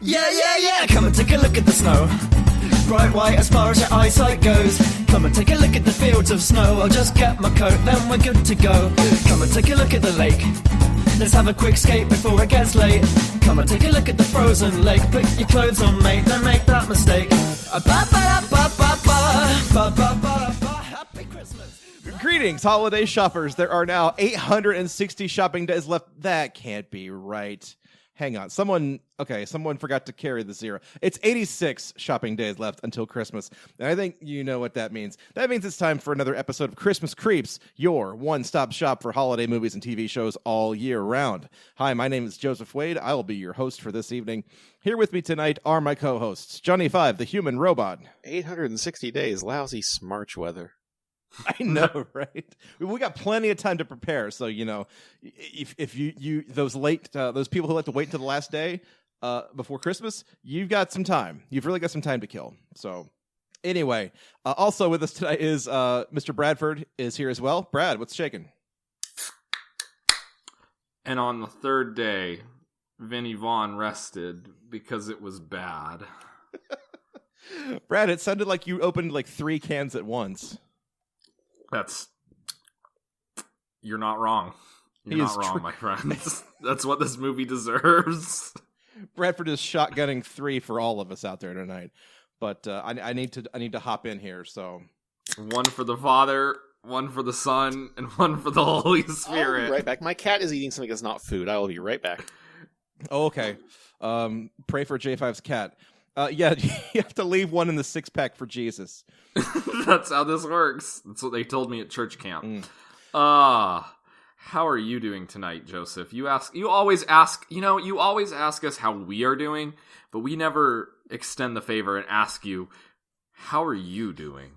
Yeah, come and take a look at the snow. Bright white as far as your eyesight goes. Come and take a look at the fields of snow. I'll just get my coat, then we're good to go. Come and take a look at the lake. Let's have a quick skate before it gets late. Come and take a look at the frozen lake. Put your clothes on, mate, don't make that mistake. Happy Christmas. Greetings, holiday shoppers. There are now 860 shopping days left. That can't be right. Hang on. Someone forgot to carry the zero. It's 86 shopping days left until Christmas. And I think you know what that means. That means it's time for another episode of Christmas Creeps, your one-stop shop for holiday movies and TV shows all year round. Hi, my name is Joseph Wade. I will be your host for this evening. Here with me tonight are my co-hosts, Johnny Five, the human robot. 860 days, lousy smarch weather. I know, right? We got plenty of time to prepare. So, you know, if you those people who like to wait until the last day before Christmas, you've got some time. You've really got some time to kill. So, anyway, also with us tonight is Mr. Bradford is here as well. Brad, what's shaking? And on the third day, Vince Vaughn rested because it was bad. Brad, it sounded like you opened like 3 cans at once. You're not wrong. You're not wrong, my friends. That's what this movie deserves. Bradford is shotgunning 3 for all of us out there tonight, but I need to hop in here. So, 1 for the Father, 1 for the Son, and 1 for the Holy Spirit. I'll be right back. My cat is eating something that's not food. I will be right back. Oh, okay. Pray for J5's cat. Yeah, you have to leave 1 in the 6-pack for Jesus. That's how this works. That's what they told me at church camp. How are you doing tonight, Joseph? You always ask us how we are doing, but we never extend the favor and ask you, how are you doing?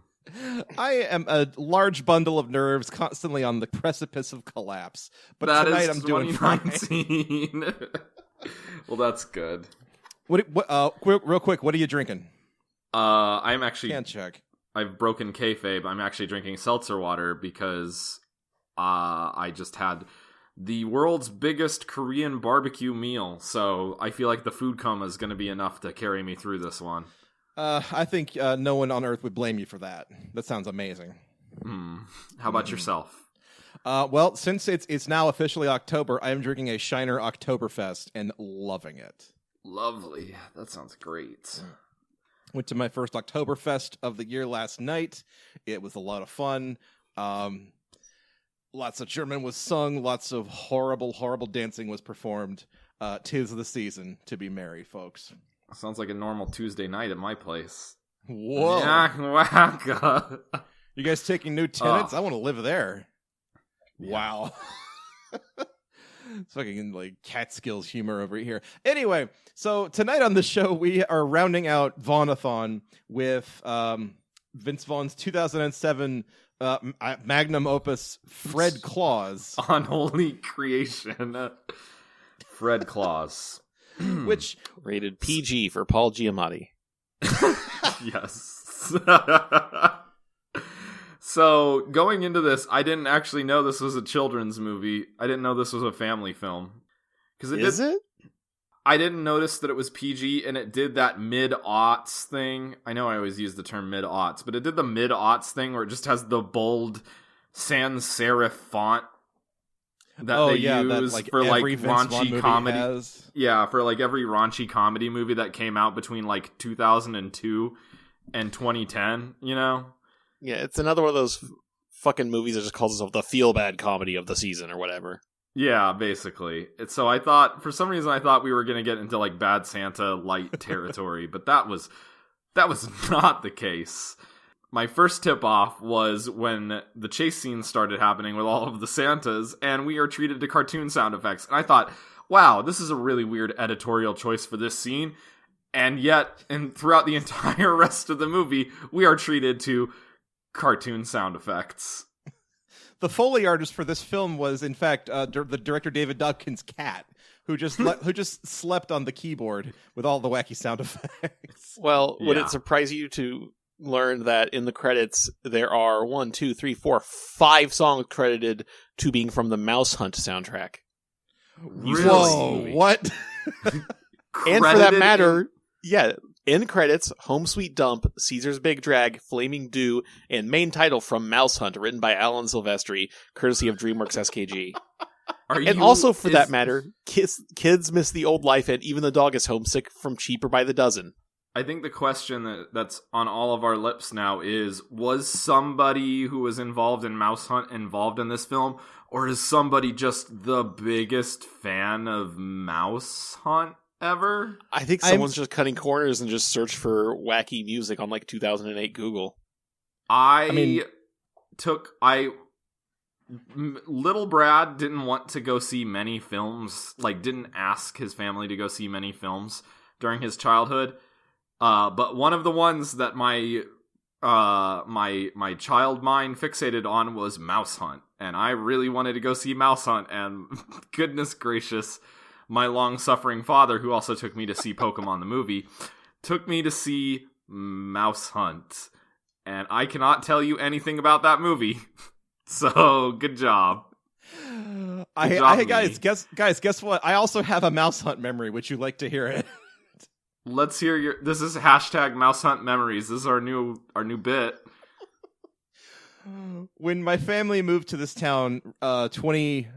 I am a large bundle of nerves constantly on the precipice of collapse. But that tonight is I'm doing fine. Well, that's good. Real quick, what are you drinking? I'm actually can't check. I've broken kayfabe. I'm actually drinking seltzer water because I just had the world's biggest Korean barbecue meal, so I feel like the food coma is going to be enough to carry me through this one. I think no one on earth would blame you for that. That sounds amazing. How about yourself? Well, since it's now officially October, I am drinking a Shiner Oktoberfest and loving it. Lovely. That sounds great. Went to my first Oktoberfest of the year last night. It was a lot of fun. Lots of German was sung. Lots of horrible, horrible dancing was performed. 'Tis the season to be merry, folks. Sounds like a normal Tuesday night at my place. Whoa. Yeah, you guys taking new tenants? I want to live there. Yeah. Wow. It's fucking like Catskills humor over here. Anyway, so tonight on the show, we are rounding out Vaughn-a-thon with Vince Vaughn's 2007 magnum opus, Fred Claus. Unholy creation. Fred Claus. Which rated PG for Paul Giamatti. Yes. So, going into this, I didn't actually know this was a children's movie. I didn't know this was a family film. Is it? I didn't notice that it was PG, and it did that mid-aughts thing. I know I always use the term mid-aughts, but it did the mid-aughts thing where it just has the bold sans serif font that they use for like raunchy comedy. Has. Yeah, for like every raunchy comedy movie that came out between like 2002 and 2010, you know? Yeah, it's another one of those fucking movies that just calls itself the feel-bad comedy of the season or whatever. Yeah, basically. So I thought, for some reason, I thought we were going to get into like Bad Santa light territory, but that was not the case. My first tip-off was when the chase scenes started happening with all of the Santas, and we are treated to cartoon sound effects. And I thought, wow, this is a really weird editorial choice for this scene. And yet, throughout the entire rest of the movie, we are treated to cartoon sound effects. The Foley artist for this film was, in fact, the director David Dodkin's cat, who just slept on the keyboard with all the wacky sound effects. Well, would it surprise you to learn that in the credits there are 5 songs credited to being from the Mouse Hunt soundtrack? Really? Whoa! What? And for that credited matter, in credits, Home Sweet Dump, Caesar's Big Drag, Flaming Dew, and main title from Mouse Hunt, written by Alan Silvestri, courtesy of DreamWorks SKG. And also, for that matter, kids miss the old life, and even the dog is homesick from Cheaper by the Dozen. I think the question that's on all of our lips now is, was somebody who was involved in Mouse Hunt involved in this film? Or is somebody just the biggest fan of Mouse Hunt ever? I think someone's just cutting corners and just search for wacky music on 2008 Google. Little Brad didn't want to go see many films, didn't ask his family to go see many films during his childhood. But one of the ones that my child mind fixated on was Mouse Hunt, and I really wanted to go see Mouse Hunt, and goodness gracious, my long-suffering father, who also took me to see Pokemon the movie, took me to see Mouse Hunt, and I cannot tell you anything about that movie. So, good job. Guys, guess what? I also have a Mouse Hunt memory. Would you like to hear it? Let's hear this is hashtag Mouse Hunt Memories. This is our new bit. When my family moved to this town 20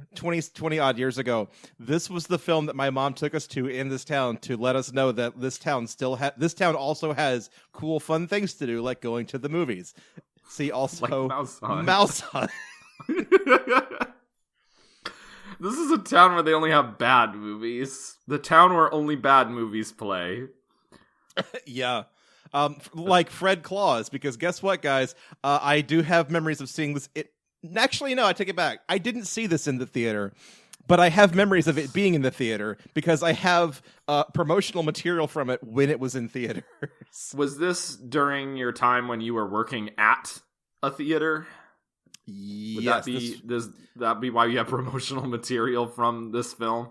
odd years ago, this was the film that my mom took us to in this town to let us know that this town also has cool fun things to do, like going to the movies. See also Mouse Hunt. This is a town where they only have bad movies. The town where only bad movies play. Yeah. Like Fred Claus, because guess what, guys? I do have memories of seeing this. Actually, no, I take it back. I didn't see this in the theater, but I have memories of it being in the theater because I have promotional material from it when it was in theaters. Was this during your time when you were working at a theater? Yes. Does that be why you have promotional material from this film?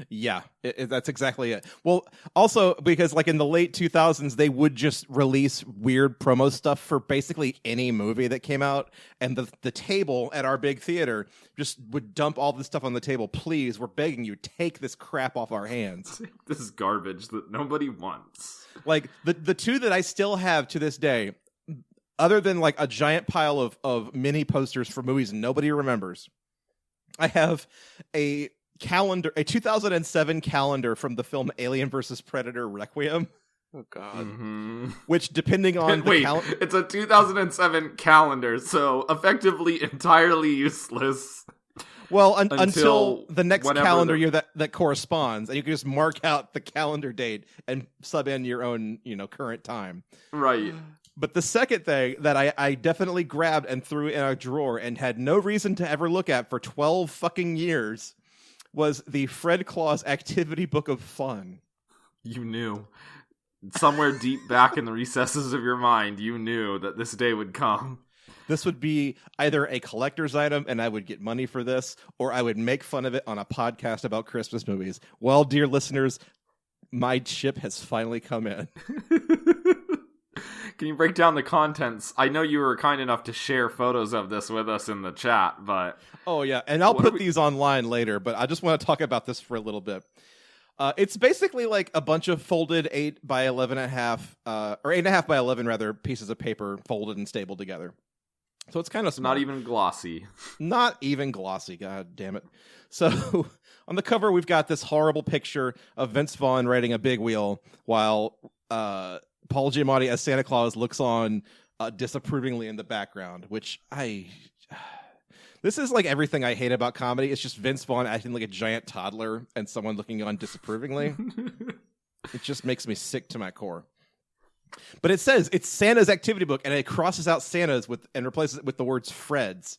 Yeah, that's exactly it. Well, also because in the late 2000s, they would just release weird promo stuff for basically any movie that came out. And the table at our big theater just would dump all this stuff on the table. Please, we're begging you, take this crap off our hands. This is garbage that nobody wants. The two that I still have to this day, other than a giant pile of mini posters for movies nobody remembers, I have a 2007 calendar from the film Alien vs. Predator Requiem. Oh, God. Mm-hmm. Which, depending on it's a 2007 calendar, so effectively entirely useless. Well, until the next calendar year that corresponds, and you can just mark out the calendar date and sub in your own, current time. Right. But the second thing that I definitely grabbed and threw in a drawer and had no reason to ever look at for 12 fucking years was the Fred Claus Activity Book of Fun. You knew. Somewhere deep back in the recesses of your mind, you knew that this day would come. This would be either a collector's item and I would get money for this, or I would make fun of it on a podcast about Christmas movies. Well, dear listeners, my ship has finally come in. Can you break down the contents? I know you were kind enough to share photos of this with us in the chat, but... Oh, yeah, and I'll put these online later, but I just want to talk about this for a little bit. It's basically a bunch of folded 8 by 11.5, or 8.5 by 11, rather, pieces of paper folded and stapled together. So it's kind of small. Not even glossy. Not even glossy, god damn it. So on the cover, we've got this horrible picture of Vince Vaughn riding a big wheel while... Paul Giamatti as Santa Claus looks on disapprovingly in the background, which this is everything I hate about comedy. It's just Vince Vaughn acting like a giant toddler and someone looking on disapprovingly. It just makes me sick to my core. But it says it's Santa's activity book, and it crosses out Santa's and replaces it with the words Fred's.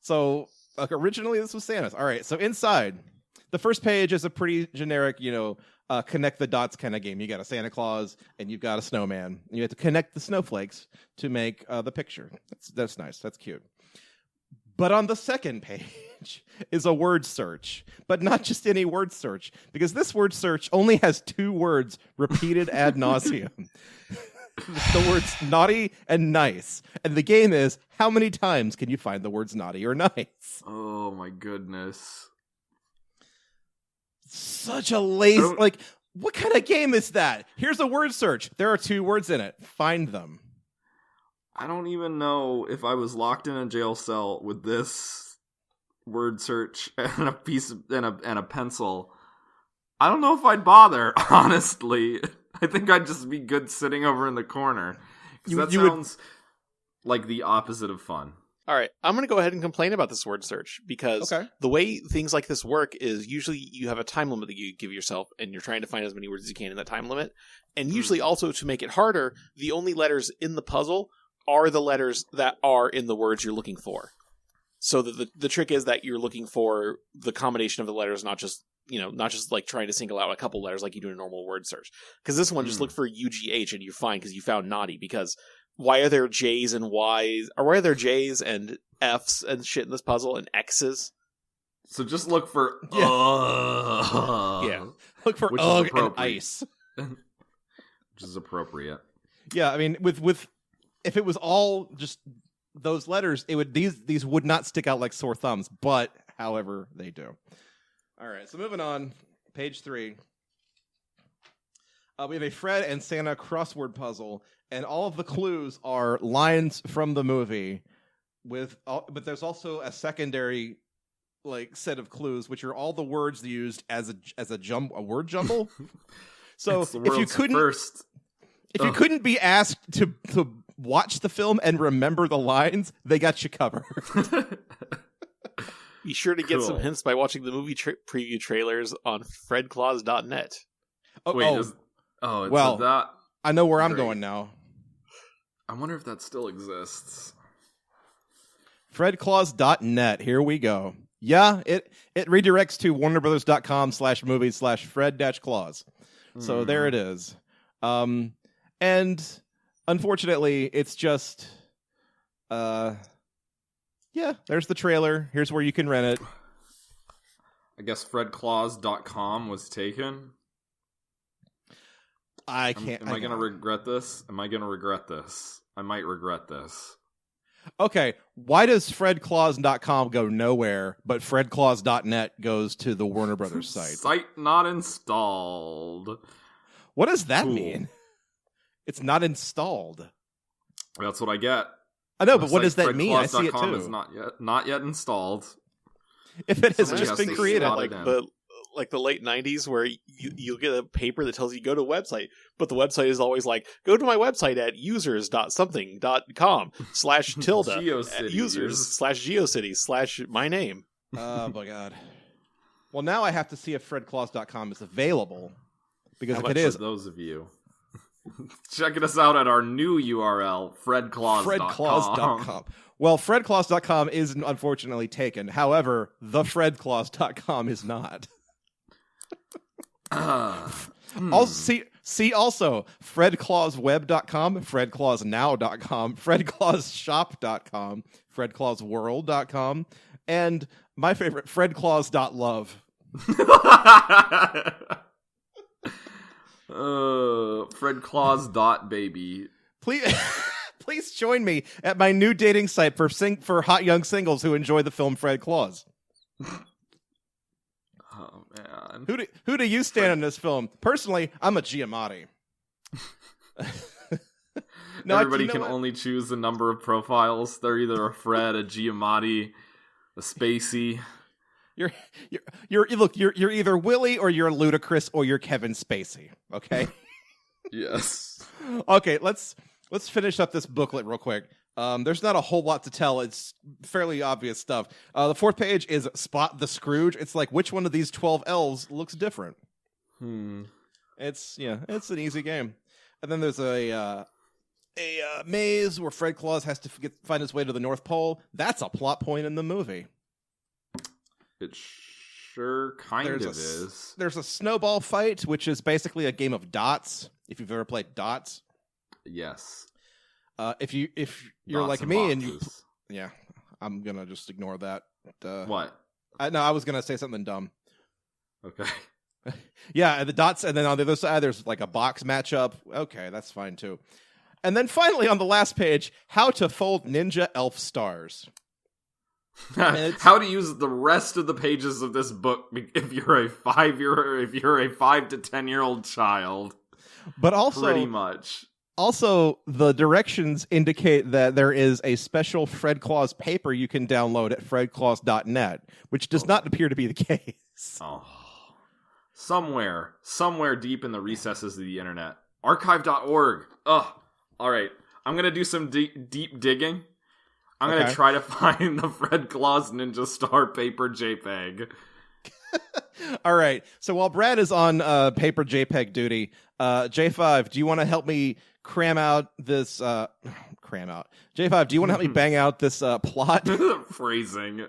So originally this was Santa's. All right, so inside, the first page is a pretty generic, connect the dots kind of game. You got a Santa Claus and you've got a snowman. You have to connect the snowflakes to make the picture. That's nice. That's cute. But on the second page is a word search, but not just any word search, because this word search only has 2 words repeated ad nauseum. The words naughty and nice. And the game is, how many times can you find the words naughty or nice? Oh my goodness. Such a lazy, What kind of game is that? Here's a word search. There are 2 words in it. Find them. I don't even know if I was locked in a jail cell with this word search and a piece of, and a pencil. I don't know if I'd bother, honestly. I think I'd just be good sitting over in the corner. That sounds like the opposite of fun. All right, I'm going to go ahead and complain about this word search because the way things like this work is usually you have a time limit that you give yourself and you're trying to find as many words as you can in that time limit. And usually also to make it harder, the only letters in the puzzle are the letters that are in the words you're looking for. So the trick is that you're looking for the combination of the letters, not just like trying to single out a couple letters like you do in a normal word search. Because this one, just look for UGH and you're fine because you found naughty. Because why are there J's and Y's? Or why are there J's and F's and shit in this puzzle and X's? So just look for Look for ugh and ice. Which is appropriate. Yeah, I mean, with if it was all just those letters, it would these would not stick out like sore thumbs. But however, they do. All right, so moving on, page 3. We have a Fred and Santa crossword puzzle, and all of the clues are lines from the movie. But there's also a secondary set of clues, which are all the words used as a word jumble. So if you couldn't be asked to watch the film and remember the lines, they got you covered. Be sure to get some hints by watching the movie preview trailers on fredclaus.net. That I know where I'm going now. I wonder if that still exists. fredclaus.net. Here we go. Yeah, it redirects to warnerbrothers.com/movies/Fred-Claus. So there it is. And unfortunately, it's just there's the trailer. Here's where you can rent it. I guess fredclaus.com was taken. I can't. Am I going to regret this? I might regret this. Okay, why does fredclaus.com go nowhere, but fredclaus.net goes to the Warner Brothers site? Site not installed. What does that mean? It's not installed. That's what I get. I know, but what does that mean? I see it too. Is not yet installed. If it has just been created, like the late 90s, where you'll get a paper that tells you go to a website, but the website is always like, go to my website at users.something.com/tilde users/geocities/my name. Oh my god. Well, now I have to see if fredclaus.com is available, because if it is, those of you checking us out at our new URL, fredclaus.com. Well, fredclaus.com is unfortunately taken. However, the fredclaus.com is not. See also fredclausweb.com, fredclausnow.com, fredclausshop.com, fredclausworld.com, and my favorite, fredclaus.love. fredclaus.baby. Please join me at my new dating site for hot young singles who enjoy the film Fred Claus. Oh man, who do you stand in this film? Personally, I'm a Giamatti. No, everybody can only choose a number of profiles. They're either a Fred, a Giamatti, a Spacey. You're either Willie or you're Ludacris or you're Kevin Spacey. Okay. Yes. Okay, let's finish up this booklet real quick. There's not a whole lot to tell. It's fairly obvious stuff. The 4th page is Spot the Scrooge. It's like, which one of these 12 elves looks different? It's an easy game. And then there's a maze where Fred Claus has to find his way to the North Pole. That's a plot point in the movie. It sure kind of is. There's a snowball fight, which is basically a game of dots. If you've ever played dots. Yes. If you're dots like me boxes. I'm gonna just ignore that. What? I was gonna say something dumb. Okay. Yeah, the dots, and then on the other side there's like a box matchup. Okay, that's fine too. And then finally on the last page, how to fold ninja elf stars. How to use the rest of the pages of this book if you're a 5 to 10-year-old child. But also, pretty much. Also, the directions indicate that there is a special Fred Claus paper you can download at fredclaus.net, which does not appear to be the case. Oh. Somewhere deep in the recesses of the internet. Archive.org. Ugh. All right. I'm going to do some deep digging. I'm going to try to find the Fred Claus Ninja Star paper JPEG. All right. So while Brad is on paper JPEG duty, J5, do you want to help me cram out this... J5, do you want to help me bang out this plot? Phrasing, yeah,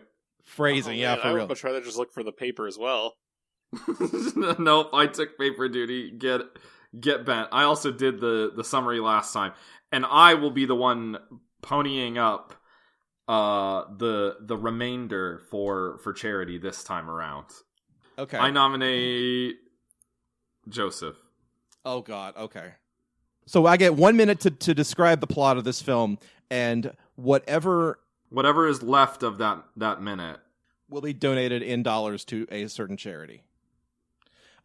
for real. I would try to just look for the paper as well. Nope, I took paper duty. Get bent. I also did the summary last time, and I will be the one ponying up the remainder for charity this time around. Okay. I nominate Joseph. Oh God. Okay. So I get 1 minute to describe the plot of this film, and whatever is left of that minute will be donated in dollars to a certain charity.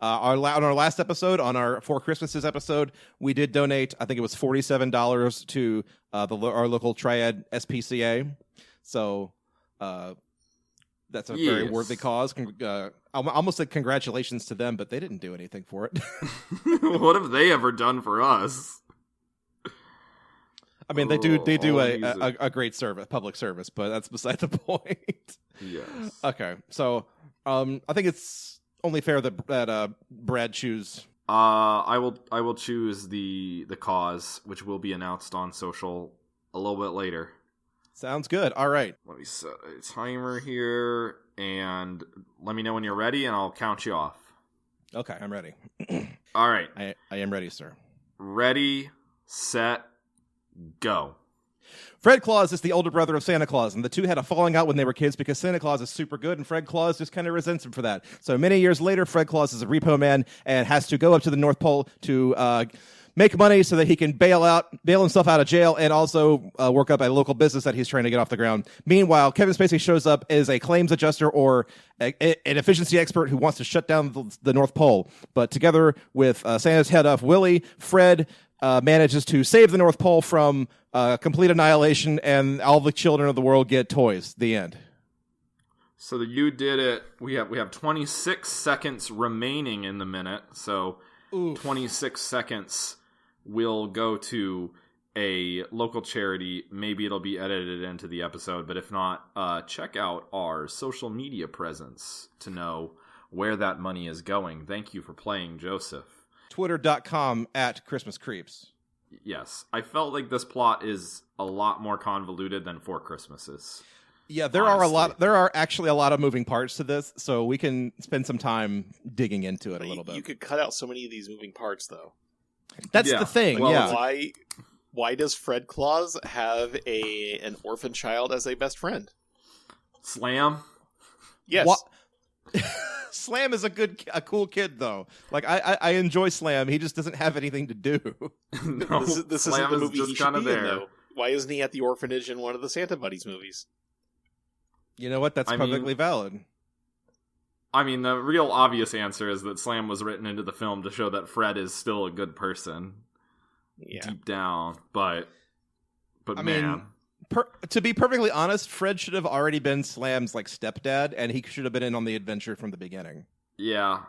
On our last episode, on our Four Christmases episode, we did donate, I think it was $47 to our local triad SPCA. So that's a very worthy cause. I almost said congratulations to them, but they didn't do anything for it. What have they ever done for us? I mean, they do a great service, public service, but that's beside the point. Yes. Okay, so I think it's only fair that Brad choose. I will choose the cause, which will be announced on social a little bit later. Sounds good. All right. Let me set a timer here, and let me know when you're ready, and I'll count you off. Okay, I'm ready. All right. I am ready, sir. Ready, set, go. Fred Claus is the older brother of Santa Claus, and the two had a falling out when they were kids because Santa Claus is super good, and Fred Claus just kind of resents him for that. So many years later, Fred Claus is a repo man and has to go up to the North Pole to make money so that he can bail himself out of jail and also work up a local business that he's trying to get off the ground. Meanwhile, Kevin Spacey shows up as a claims adjuster or an efficiency expert who wants to shut down the North Pole. But together with Santa's head off Willie, Fred manages to save the North Pole from complete annihilation, and all the children of the world get toys. The end. So you did it. We have 26 seconds remaining in the minute. So 26 seconds will go to a local charity. Maybe it'll be edited into the episode, but if not, check out our social media presence to know where that money is going. Thank you for playing, Joseph. Twitter.com/ChristmasCreeps. Yes, I felt like this plot is a lot more convoluted than Four Christmases. Yeah, there are actually a lot of moving parts to this, so we can spend some time digging into it a little bit. You could cut out so many of these moving parts, though. That's the thing. Well, yeah. Why does Fred Claus have an orphan child as a best friend? Slam? Yes. Slam is a cool kid, though. Like I enjoy Slam. He just doesn't have anything to do. No, this isn't the movie he should be there. in, though. Why isn't he at the orphanage in one of the Santa Buddies movies? You know what? That's perfectly valid. I mean, the real obvious answer is that Slam was written into the film to show that Fred is still a good person. Yeah. Deep down. But I mean, to be perfectly honest, Fred should have already been Slam's stepdad, and he should have been in on the adventure from the beginning. Yeah.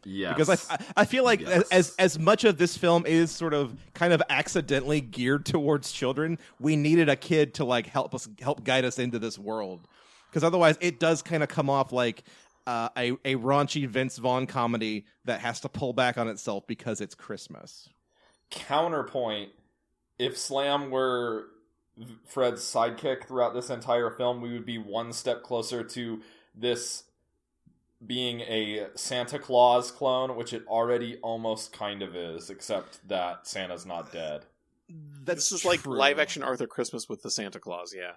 Yes. Because I feel like as much of this film is sort of kind of accidentally geared towards children, we needed a kid to help guide us into this world. Because otherwise, it does kind of come off like a raunchy Vince Vaughn comedy that has to pull back on itself because it's Christmas. Counterpoint: if Slam were Fred's sidekick throughout this entire film, we would be one step closer to this being a Santa Claus clone, which it already almost kind of is, except that Santa's not dead. This is like live action Arthur Christmas with the Santa Claus, yeah.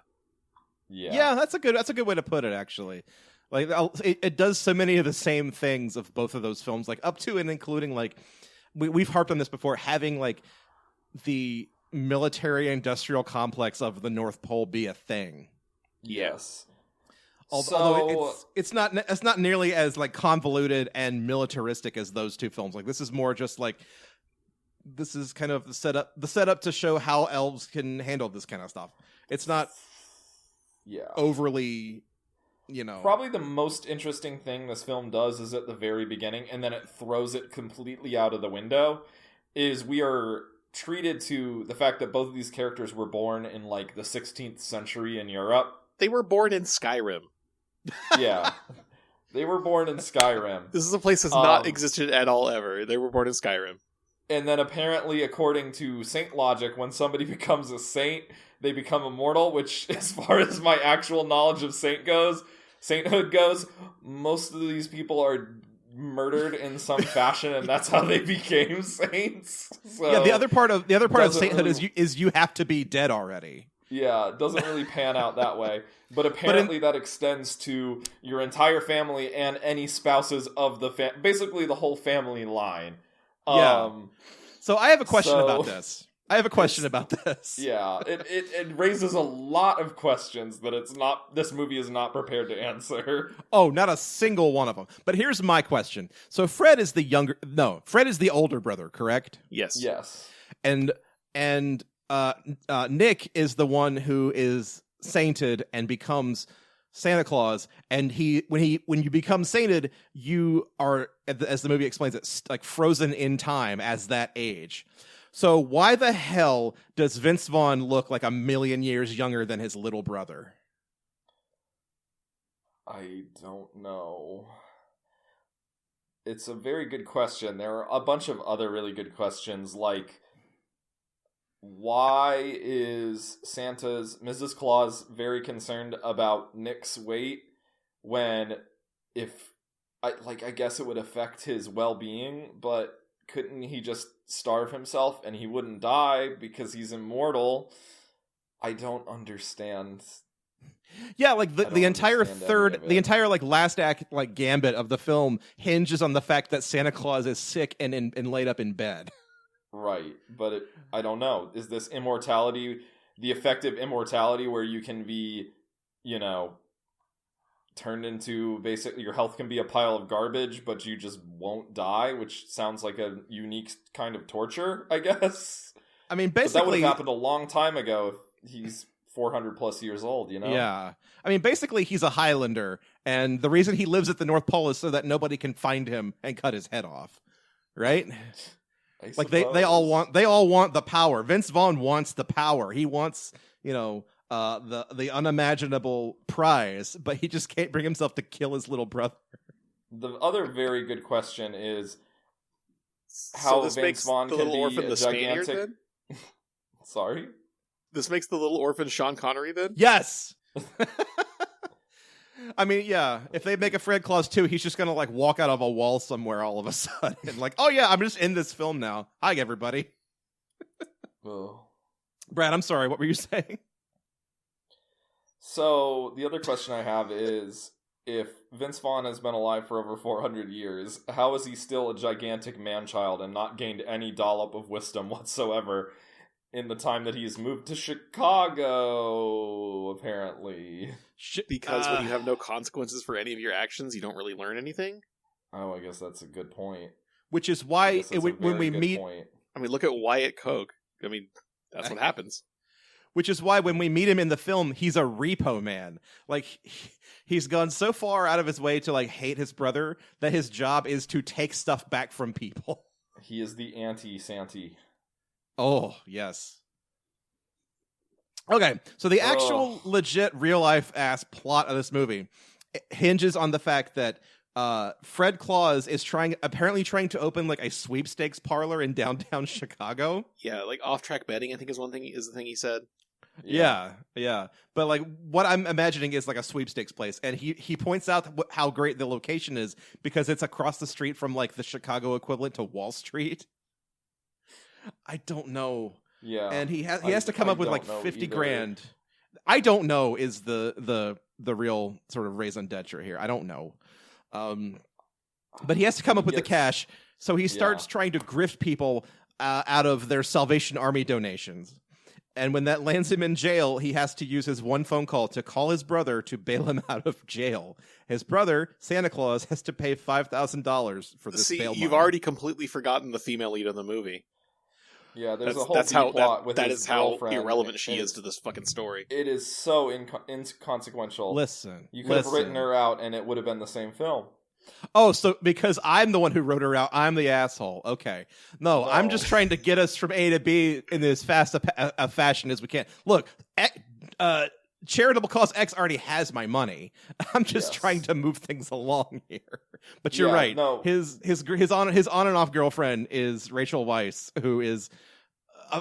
Yeah, that's a good way to put it, actually. Like it does so many of the same things of both of those films, up to and including we've harped on this before, having the military industrial complex of the North Pole be a thing. Yes. Although it's not nearly as like convoluted and militaristic as those two films. Like this is more just like this is kind of the setup to show how elves can handle this kind of stuff. It's not overly, Probably the most interesting thing this film does is at the very beginning, and then it throws it completely out of the window, is we are treated to the fact that both of these characters were born in like the 16th century in Europe. They were born in Skyrim. Yeah. They were born in Skyrim. This is a place that's not existed at all ever. They were born in Skyrim. And then apparently, according to saint logic, when somebody becomes a saint, they become immortal, which, as far as my actual knowledge of sainthood goes, most of these people are murdered in some fashion, and that's how they became saints. So yeah, the other part of sainthood is you have to be dead already. Yeah, it doesn't really pan out that way. But apparently that extends to your entire family and any spouses of basically the whole family line. Yeah. So I have a question about this. Yeah, it raises a lot of questions that this movie is not prepared to answer. Oh, not a single one of them. But here's my question. So Fred is the older brother, correct? Yes. Yes. And Nick is the one who is sainted and becomes Santa Claus, and when you become sainted, you are, as the movie explains it, like frozen in time as that age. So why the hell does Vince Vaughn look like 1,000,000 years younger than his little brother? I don't know. It's a very good question. There are a bunch of other really good questions, like why is Mrs. Claus very concerned about Nick's weight when I guess it would affect his well-being, but couldn't he just starve himself and he wouldn't die because he's immortal? I don't understand. Yeah, like the entire like last act like gambit of the film hinges on the fact that Santa Claus is sick and laid up in bed. Right, but I don't know. Is this immortality, the effective immortality where you can be, turned into basically your health can be a pile of garbage, but you just won't die, which sounds like a unique kind of torture, I guess. I mean, basically, but that would have happened a long time ago if he's 400 plus years old, Yeah. I mean, basically, he's a Highlander, and the reason he lives at the North Pole is so that nobody can find him and cut his head off, right? Like they all want the power. Vince Vaughn wants the power. He wants, the unimaginable prize, but he just can't bring himself to kill his little brother. The other very good question is how Vince Vaughn can be a gigantic. Sorry? This makes the little orphan Sean Connery then? Yes. I mean, yeah, if they make a Fred Claus 2, he's just going to, like, walk out of a wall somewhere all of a sudden. Like, oh, yeah, I'm just in this film now. Hi, everybody. Oh. Brad, I'm sorry. What were you saying? So, the other question I have is, if Vince Vaughn has been alive for over 400 years, how is he still a gigantic man-child and not gained any dollop of wisdom whatsoever in the time that he's moved to Chicago, apparently? Because when you have no consequences for any of your actions, you don't really learn anything? Oh, I guess that's a good point. Which is why when we meet... Point. I mean, look at Wyatt Koch. I mean, that's what happens. Which is why when we meet him in the film, he's a repo man. Like, he's gone so far out of his way to, like, hate his brother that his job is to take stuff back from people. He is the anti-Santy. Oh, yes. Okay, so the actual legit real-life ass plot of this movie hinges on the fact that Fred Claus is apparently trying to open like a sweepstakes parlor in downtown Chicago. Yeah, like off-track betting, I think is the thing he said. Yeah. But like what I'm imagining is like a sweepstakes place, and he points out how great the location is because it's across the street from like the Chicago equivalent to Wall Street. I don't know. Yeah, and he has to come up with like 50 grand. I don't know is the real sort of raison d'etre here. I don't know, but he has to come up with the cash. So he starts trying to grift people out of their Salvation Army donations, And when that lands him in jail, he has to use his one phone call to call his brother to bail him out of jail. His brother, Santa Claus, has to pay $5,000 for this bail you've money. already completely forgotten the female lead of the movie. Yeah, there's a whole plot with that his is how girlfriend, irrelevant she is to this fucking story. It is so inconsequential. Listen. You could have written her out and it would have been the same film. Oh, so because I'm the one who wrote her out, I'm the asshole. Okay. No, I'm just trying to get us from A to B in as fast a fashion as we can. Look, Charitable Cause X already has my money. I'm just trying to move things along here. But you're right. No. His on and off girlfriend is Rachel Weisz, who is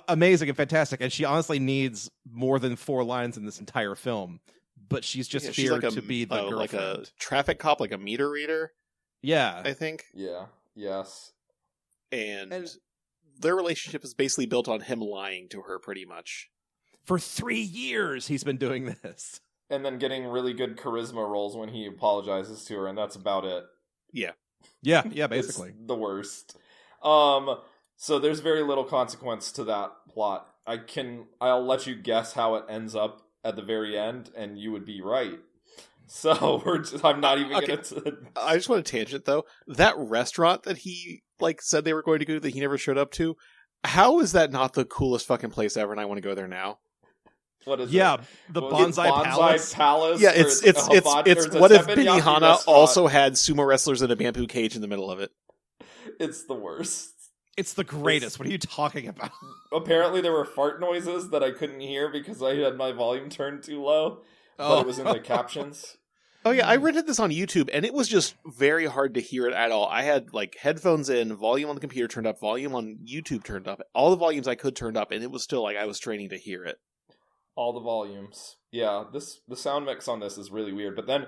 amazing and fantastic, and she honestly needs more than 4 lines in this entire film. But she's just feared to be the girlfriend. Like a traffic cop, like a meter reader. Yeah. I think. Yeah. Yes. And their relationship is basically built on him lying to her pretty much. For 3 years he's been doing this. And then getting really good charisma rolls when he apologizes to her, and that's about it. Yeah. Yeah, basically. It's the worst. So there's very little consequence to that plot. I'll let you guess how it ends up at the very end, and you would be right. So I'm not even gonna. I just want to tangent though. That restaurant that he said they were going to go to that he never showed up to. How is that not the coolest fucking place ever? And I want to go there now. What is it? Yeah, the Bonsai Palace. Yeah, it's what if Benihana also had sumo wrestlers in a bamboo cage in the middle of it? It's the worst. It's the greatest. What are you talking about? Apparently there were fart noises that I couldn't hear because I had my volume turned too low, but it was in the captions. Oh yeah, I rented this on YouTube, and it was just very hard to hear it at all. I had headphones in, volume on the computer turned up, volume on YouTube turned up, all the volumes I could turned up, and it was still I was straining to hear it. All the volumes. Yeah, the sound mix on this is really weird, but then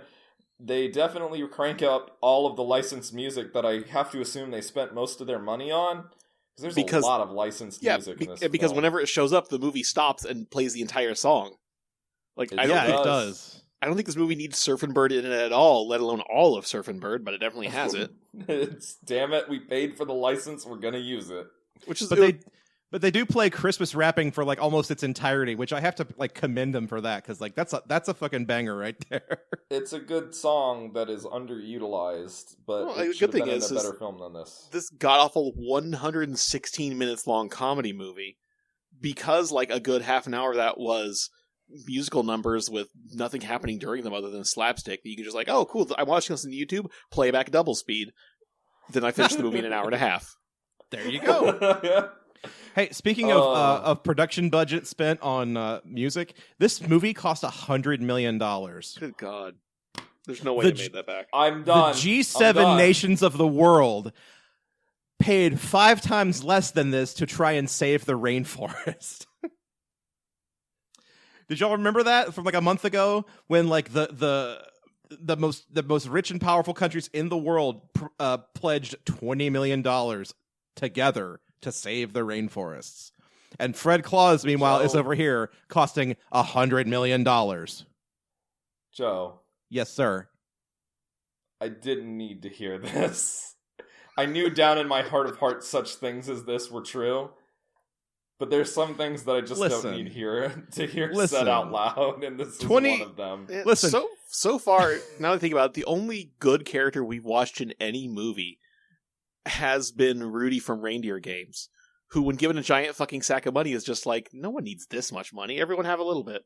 they definitely crank up all of the licensed music that I have to assume they spent most of their money on. There's a lot of licensed music in this because film. Whenever it shows up, the movie stops and plays the entire song. It does. I don't think this movie needs Surfin' Bird in it at all, let alone all of Surfin' Bird, but it definitely has it. Damn it, we paid for the license, we're gonna use it. But they do play Christmas rapping for almost its entirety, which I have to commend them for that, because that's a fucking banger right there. It's a good song that is underutilized, but it should have been in a better film than this. This god-awful 116 minutes long comedy movie, because a good half an hour of that was musical numbers with nothing happening during them other than slapstick, that you can just oh cool, I'm watching this on YouTube, playback double speed. Then I finished the movie in an hour and a half. There you go. Hey, speaking of production budget spent on music, this movie cost $100 million. Good God. There's no way they made that back. I'm done. The G7 nations of the world paid 5 times less than this to try and save the rainforest. Did y'all remember that from a month ago when the most rich and powerful countries in the world pledged $20 million together to save the rainforests? And Fred Claus, meanwhile, is over here costing $100 million. Joe. Yes, sir. I didn't need to hear this. I knew down in my heart of hearts such things as this were true. But there's some things that I just don't need to hear said out loud, and this is one of them. So far, now that I think about it, the only good character we've watched in any movie has been Rudy from Reindeer Games, who, when given a giant fucking sack of money, is just no one needs this much money. Everyone have a little bit.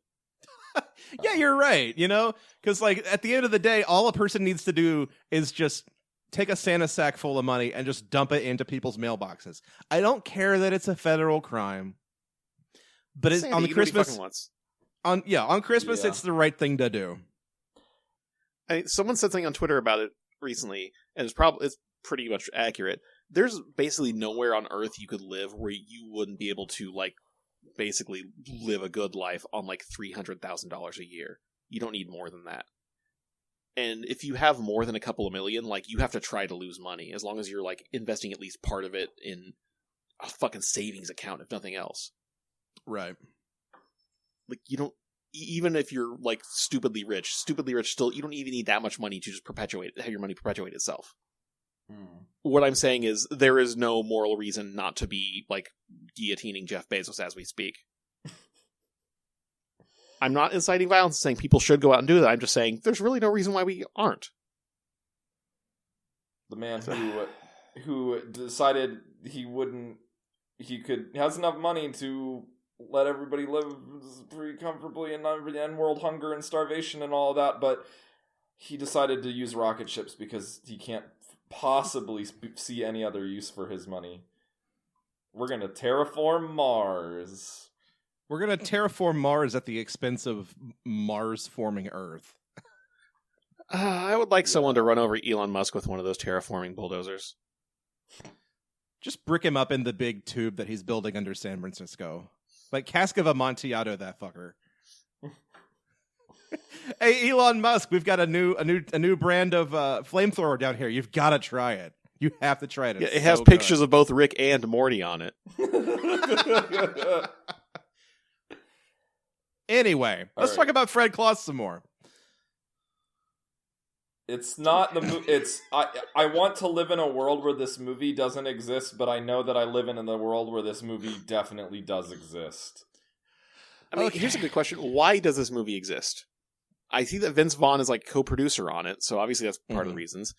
Yeah, you're right. Because at the end of the day, all a person needs to do is just take a Santa sack full of money and just dump it into people's mailboxes. I don't care that it's a federal crime, but on Christmas, on Christmas, it's the right thing to do. Someone said something on Twitter about it recently, and it's pretty much accurate. There's basically nowhere on Earth you could live where you wouldn't be able to basically live a good life on $300,000 a year. You don't need more than that. And if you have more than a couple of million, you have to try to lose money, as long as you're investing at least part of it in a fucking savings account, if nothing else. Right. You don't, even if you're stupidly rich still, you don't even need that much money to just have your money perpetuate itself. What I'm saying is there is no moral reason not to be guillotining Jeff Bezos as we speak. I'm not inciting violence saying people should go out and do that. I'm just saying there's really no reason why we aren't. The man who decided has enough money to let everybody live pretty comfortably and not end world hunger and starvation and all of that, but he decided to use rocket ships because he can't possibly see any other use for his money. We're gonna terraform Mars. We're going to terraform Mars at the expense of Mars forming Earth. I would like someone to run over Elon Musk with one of those terraforming bulldozers. Just brick him up in the big tube that he's building under San Francisco. Like Cask of Amontillado, that fucker. Hey, Elon Musk, we've got a new brand of flamethrower down here. You've got to try it. You have to try it. It has pictures of both Rick and Morty on it. Anyway, let's talk about Fred Claus some more. It's not the movie. It's I want to live in a world where this movie doesn't exist, but I know that I live in the world where this movie definitely does exist. I mean, here's a good question. Why does this movie exist? I see that Vince Vaughn is like co-producer on it, so obviously that's part of the reasons.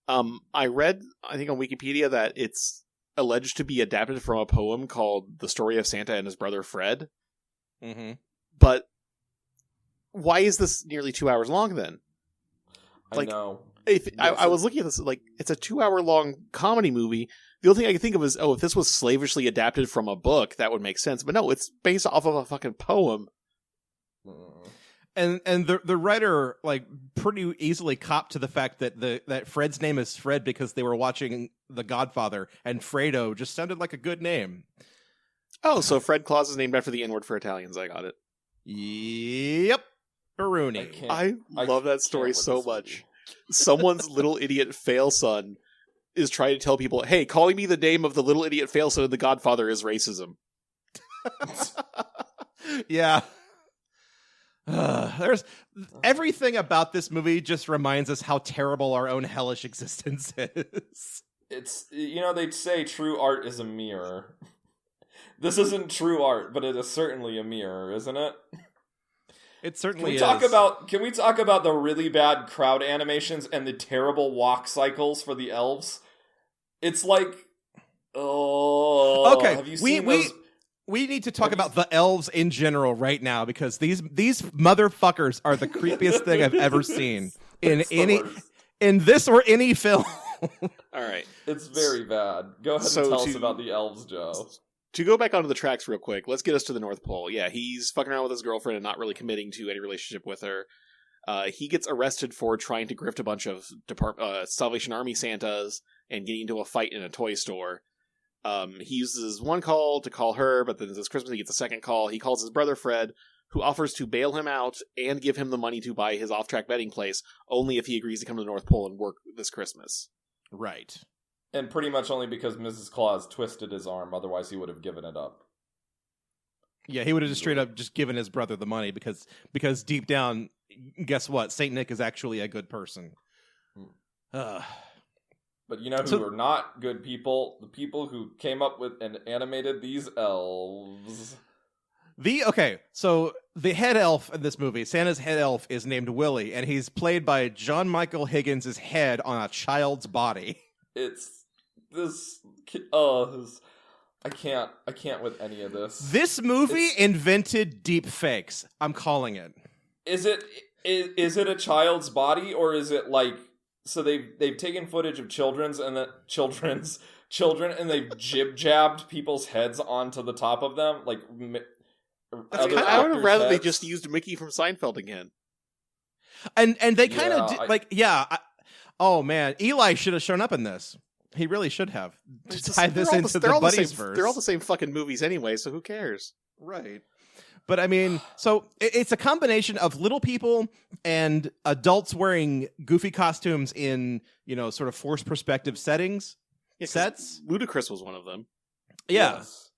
I read, I think on Wikipedia, that it's alleged to be adapted from a poem called "The Story of Santa and His Brother Fred." Mm-hmm. But why is this nearly 2 hours long then? I know. I was looking at this, like, it's a 2 hour long comedy movie. The only thing I can think of is, if this was slavishly adapted from a book, that would make sense. But no, it's based off of a fucking poem. And the writer, like, pretty easily copped to the fact that that Fred's name is Fred because they were watching The Godfather, and Fredo just sounded like a good name. Oh, so Fred Claus is named after the N-word for Italians. I got it. Yep. Rooney. I love that story so much. Someone's little idiot fail son is trying to tell people, hey, calling me the name of the little idiot fail son of The Godfather is racism. Yeah. There's everything about this movie just reminds us how terrible our own hellish existence is. It's, they'd say true art is a mirror. This isn't true art, but it is certainly a mirror, isn't it? It certainly is. Can we talk about the really bad crowd animations and the terrible walk cycles for the elves? It's like, okay. Have you seen those? We need to talk about the elves in general right now because these motherfuckers are the creepiest thing I've ever seen in this or any film. All right, it's very bad. Go ahead and tell us about the elves, Joe. To go back onto the tracks real quick, let's get us to the North Pole. Yeah, he's fucking around with his girlfriend and not really committing to any relationship with her. He gets arrested for trying to grift a bunch of Salvation Army Santas and getting into a fight in a toy store. He uses one call to call her, but then this Christmas he gets a second call. He calls his brother Fred, who offers to bail him out and give him the money to buy his off-track betting place, only if he agrees to come to the North Pole and work this Christmas. Right. And pretty much only because Mrs. Claus twisted his arm, otherwise he would have given it up. Yeah, he would have just straight up just given his brother the money because deep down, guess what? Saint Nick is actually a good person. But you know who are not good people? The people who came up with and animated these elves. So the head elf in this movie, Santa's head elf, is named Willie, and he's played by John Michael Higgins' head on a child's body. It's this. I can't with any of this. This movie invented deep fakes. I'm calling it. Is it a child's body, or is it like, so they've taken footage of children's and they've jib-jabbed people's heads onto the top of them, like I would have rather they just used Mickey from Seinfeld again. And they kind of oh man, Eli should have shown up in this. He really should have. Tie this into the Buddies verse. They're all the same fucking movies anyway, so who cares? Right. But I mean, so it's a combination of little people and adults wearing goofy costumes in, sort of forced perspective settings. Yeah, sets. Ludacris was one of them. Yeah. Yes.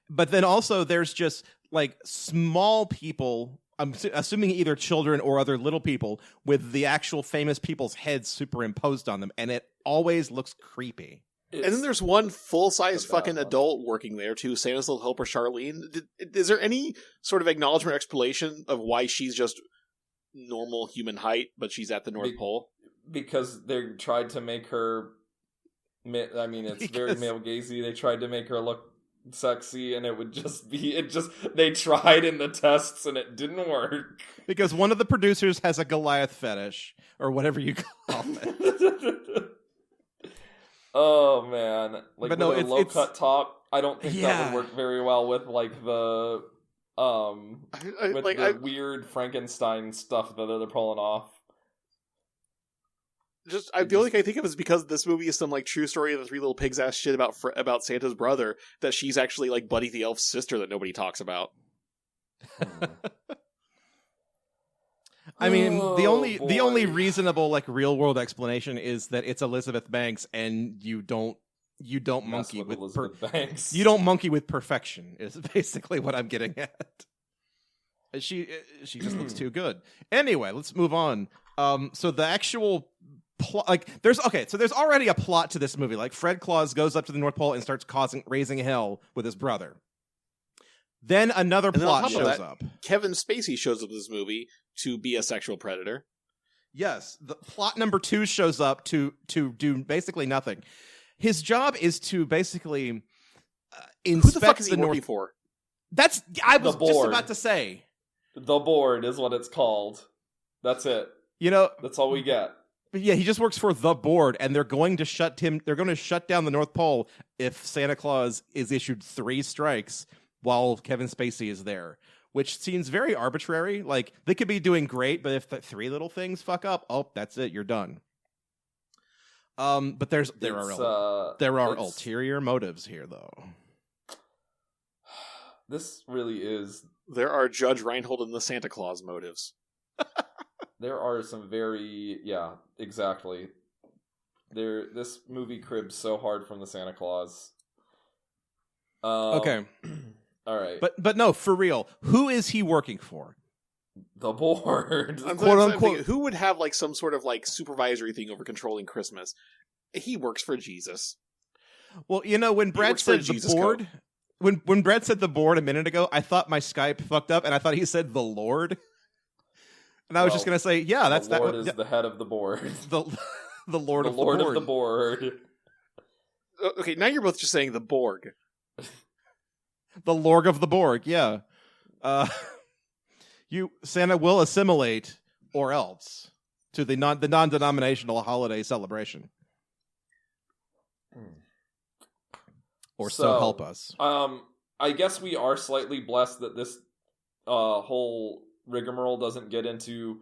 But then also there's just like small people, I'm assuming either children or other little people, with the actual famous people's heads superimposed on them, and it always looks creepy. And then there's one full-size fucking one. adult working there, too, Santa's little helper, Charlene. Is there any sort of acknowledgement or explanation of why she's just normal human height, but she's at the North Pole? Because they tried to make her... I mean, it's very male-gazy. They tried to make her look sexy, and it would just be... They tried in the tests, and it didn't work. Because one of the producers has a Goliath fetish, or whatever you call it. Oh man! Like, but with a low cut top, I don't think that would work very well with like the weird Frankenstein stuff that they're pulling off. The only thing I think of is because this movie is some like true story of the Three Little Pigs ass shit about Santa's brother, that she's actually like Buddy the Elf's sister that nobody talks about. I mean, the only reasonable like real world explanation is that it's Elizabeth Banks, and you don't monkey with Banks. You don't monkey with perfection is basically what I'm getting at. She just looks too good. Anyway, let's move on. So the actual plot, like, there's already a plot to this movie. Like, Fred Claus goes up to the North Pole and starts raising hell with his brother. Then another plot shows up. Kevin Spacey shows up in this movie to be a sexual predator. Yes, the plot number 2 shows up to do basically nothing. His job is to basically inspect Who the fuck is he working for? I was just about to say. The board is what it's called. That's it. That's all we get. But yeah, he just works for the board, and they're going to shut down the North Pole if Santa Claus is issued 3 strikes while Kevin Spacey is there, which seems very arbitrary. Like, they could be doing great, but if the 3 little things fuck up, that's it, you're done. But there are ulterior motives here, though. This really is... There are Judge Reinhold and the Santa Claus motives. There are some very... Yeah, exactly. This movie cribs so hard from the Santa Claus. Okay. All right. But no, for real. Who is he working for? The board. Quote unquote. Who would have like some sort of like supervisory thing over controlling Christmas? He works for Jesus. Well, when Brad said the board, when Brad said the board a minute ago, I thought my Skype fucked up, and I thought he said the Lord. And I was just gonna say, yeah, that's the Lord is the head of the board. The Lord of the Lord board. of the board. Okay, now you're both just saying the Borg. The Lorg of the Borg, yeah. Santa will assimilate, or else, to the non-denominational holiday celebration. Or so help us. I guess we are slightly blessed that this whole rigmarole doesn't get into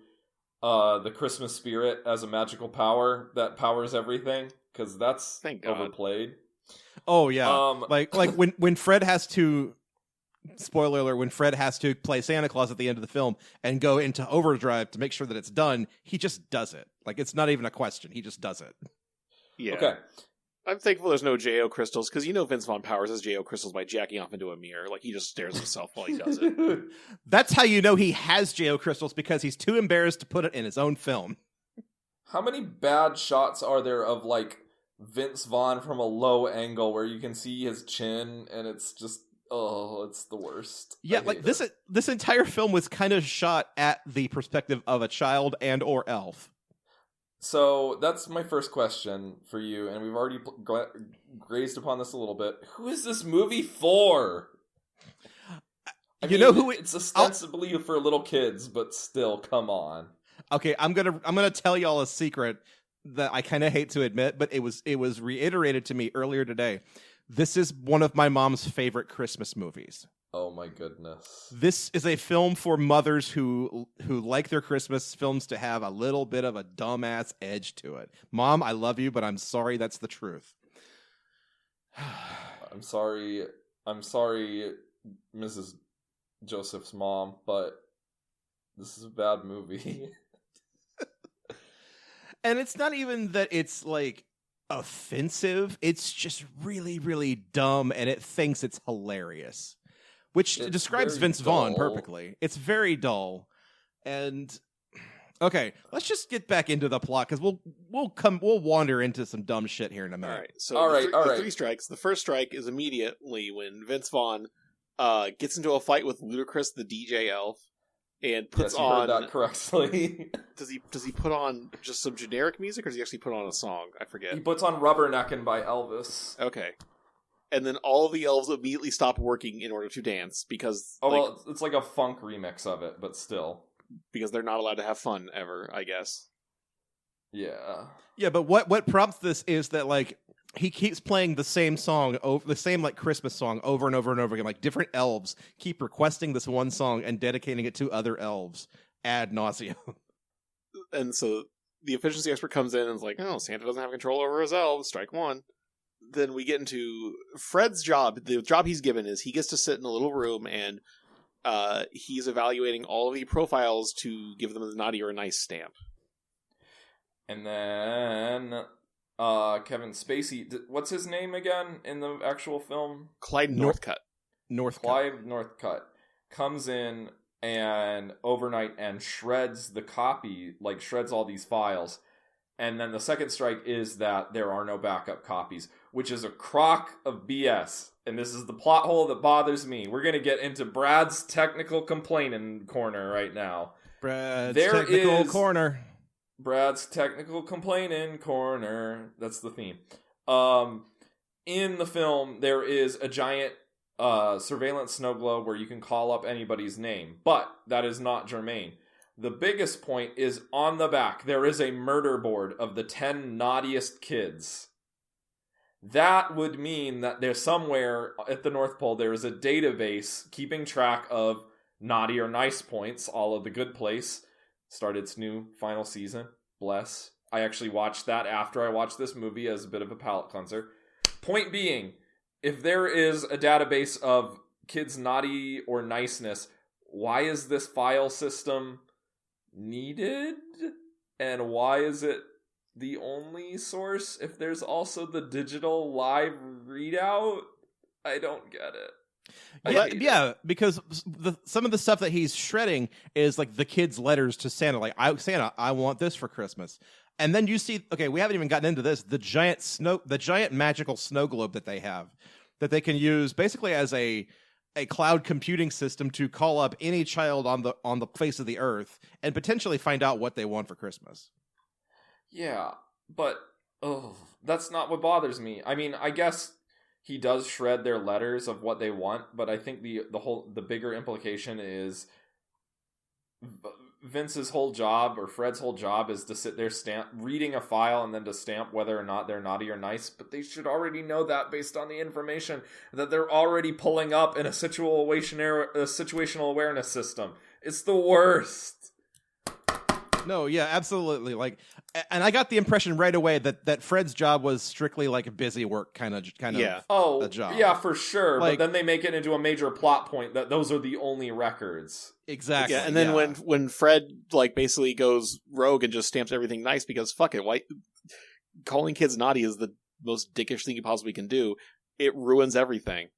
the Christmas spirit as a magical power that powers everything, because that's overplayed. Oh yeah, like when Fred has to, spoiler alert, when Fred has to play Santa Claus at the end of the film and go into overdrive to make sure that it's done, he just does it. Like, it's not even a question; he just does it. Yeah. Okay. I'm thankful there's no J.O. crystals, because Vince Vaughn powers his J.O. crystals by jacking off into a mirror. Like, he just stares at himself while he does it. That's how you know he has J.O. crystals, because he's too embarrassed to put it in his own film. How many bad shots are there of like Vince Vaughn from a low angle where you can see his chin, and it's just it's the worst. Yeah, like this entire film was kind of shot at the perspective of a child and or elf. So that's my first question for you, and we've already grazed upon this a little bit. Who is this movie for? It's ostensibly for little kids, but still, come on. Okay, I'm gonna tell y'all a secret that I kind of hate to admit, but it was reiterated to me earlier today. This is one of my mom's favorite Christmas movies. Oh my goodness. This is a film for mothers who like their Christmas films to have a little bit of a dumbass edge to it. Mom, I love you, but I'm sorry, that's the truth. I'm sorry, Mrs. Joseph's mom, but this is a bad movie. And it's not even that it's like offensive. It's just really, really dumb, and it thinks it's hilarious. Which describes Vince Vaughn perfectly. It's very dull. And Okay, let's just get back into the plot because we'll wander into some dumb shit here in a minute. All right. So All right. the three strikes. The first strike is immediately when Vince Vaughn gets into a fight with Ludacris, the DJ elf, and puts Yes, you on. heard that correctly. Does he put on just some generic music, or does he actually put on a song? I forget. He puts on Rubberneckin' by Elvis. Okay. And then all of the elves immediately stop working in order to dance because well, it's like a funk remix of it, but still. Because they're not allowed to have fun ever, I guess. Yeah. Yeah, but what prompts this is that like he keeps playing the same song, the same like Christmas song over and over and over again. Like different elves keep requesting this one song and dedicating it to other elves ad nauseum. And so the efficiency expert comes in and is like, "Oh, Santa doesn't have control over his elves. Strike one." Then we get into Fred's job. The job he's given is he gets to sit in a little room and he's evaluating all of the profiles to give them a naughty or a nice stamp. And then Kevin Spacey, what's his name again in the actual film? Clyde Northcutt. Clyde Northcutt comes in and overnight and shreds the copy, like shreds all these files. And then the second strike is that there are no backup copies, which is a crock of BS. And this is the plot hole that bothers me. We're going to get into Brad's technical complaining corner right now. Brad's technical corner. Brad's technical complaining corner. That's the theme. In the film, there is a giant surveillance snow globe where you can call up anybody's name. But that is not germane. The biggest point is on the back, there is a murder board of the 10 naughtiest kids. That would mean that there's somewhere at the North Pole, there is a database keeping track of naughty or nice points, all of the Good Place. Started its new final season. Bless. I actually watched that after I watched this movie as a bit of a palate cleanser. Point being, if there is a database of kids' naughty or niceness, why is this file system needed? And why is it the only source if there's also the digital live readout? I don't get it. Yeah, because some of the stuff that he's shredding is like the kids' letters to Santa. Like, Santa, I want this for Christmas. And then you see, okay, we haven't even gotten into this, the giant magical snow globe that they have, that they can use basically as a cloud computing system to call up any child on the face of the earth and potentially find out what they want for Christmas. Yeah, but that's not what bothers me. I mean, I guess he does shred their letters of what they want, but I think the bigger implication is Vince's whole job or Fred's whole job is to sit there reading a file and then to stamp whether or not they're naughty or nice, but they should already know that based on the information that they're already pulling up in a situational awareness system. It's the worst. No, yeah, absolutely. Like, and I got the impression right away that Fred's job was strictly like a busy work kind of a job. Yeah, for sure. Like, but then they make it into a major plot point that those are the only records. Exactly. Yeah, and then when Fred like basically goes rogue and just stamps everything nice because fuck it, why calling kids naughty is the most dickish thing you possibly can do. It ruins everything.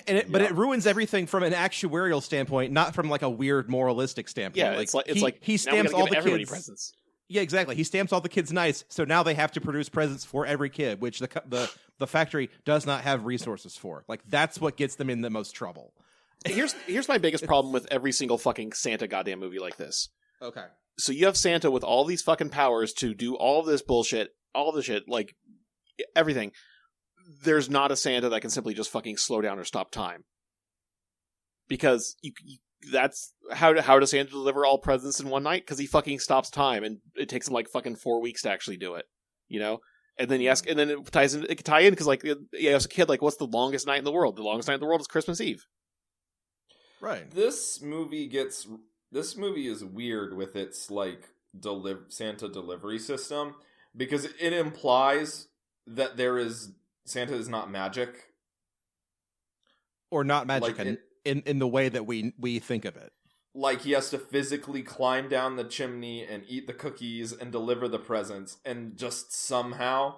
But it ruins everything from an actuarial standpoint, not from like a weird moralistic standpoint. Yeah, he stamps all the kids presents. Yeah, exactly. He stamps all the kids nice, so now they have to produce presents for every kid, which the factory does not have resources for. Like, that's what gets them in the most trouble. Here's my biggest problem with every single fucking Santa goddamn movie like this. Okay. So you have Santa with all these fucking powers to do all of this bullshit, all the shit, like everything. There's not a Santa that can simply just fucking slow down or stop time. Because that's how does Santa deliver all presents in one night? Because he fucking stops time, and it takes him like fucking 4 weeks to actually do it. You know, and then you ask, and then it can tie in because like as a kid, like what's the longest night in the world? The longest night in the world is Christmas Eve. Right. This movie is weird with its like Santa delivery system because it implies that Santa is not magic. Or not magic like in the way that we think of it. Like he has to physically climb down the chimney and eat the cookies and deliver the presents, and just somehow,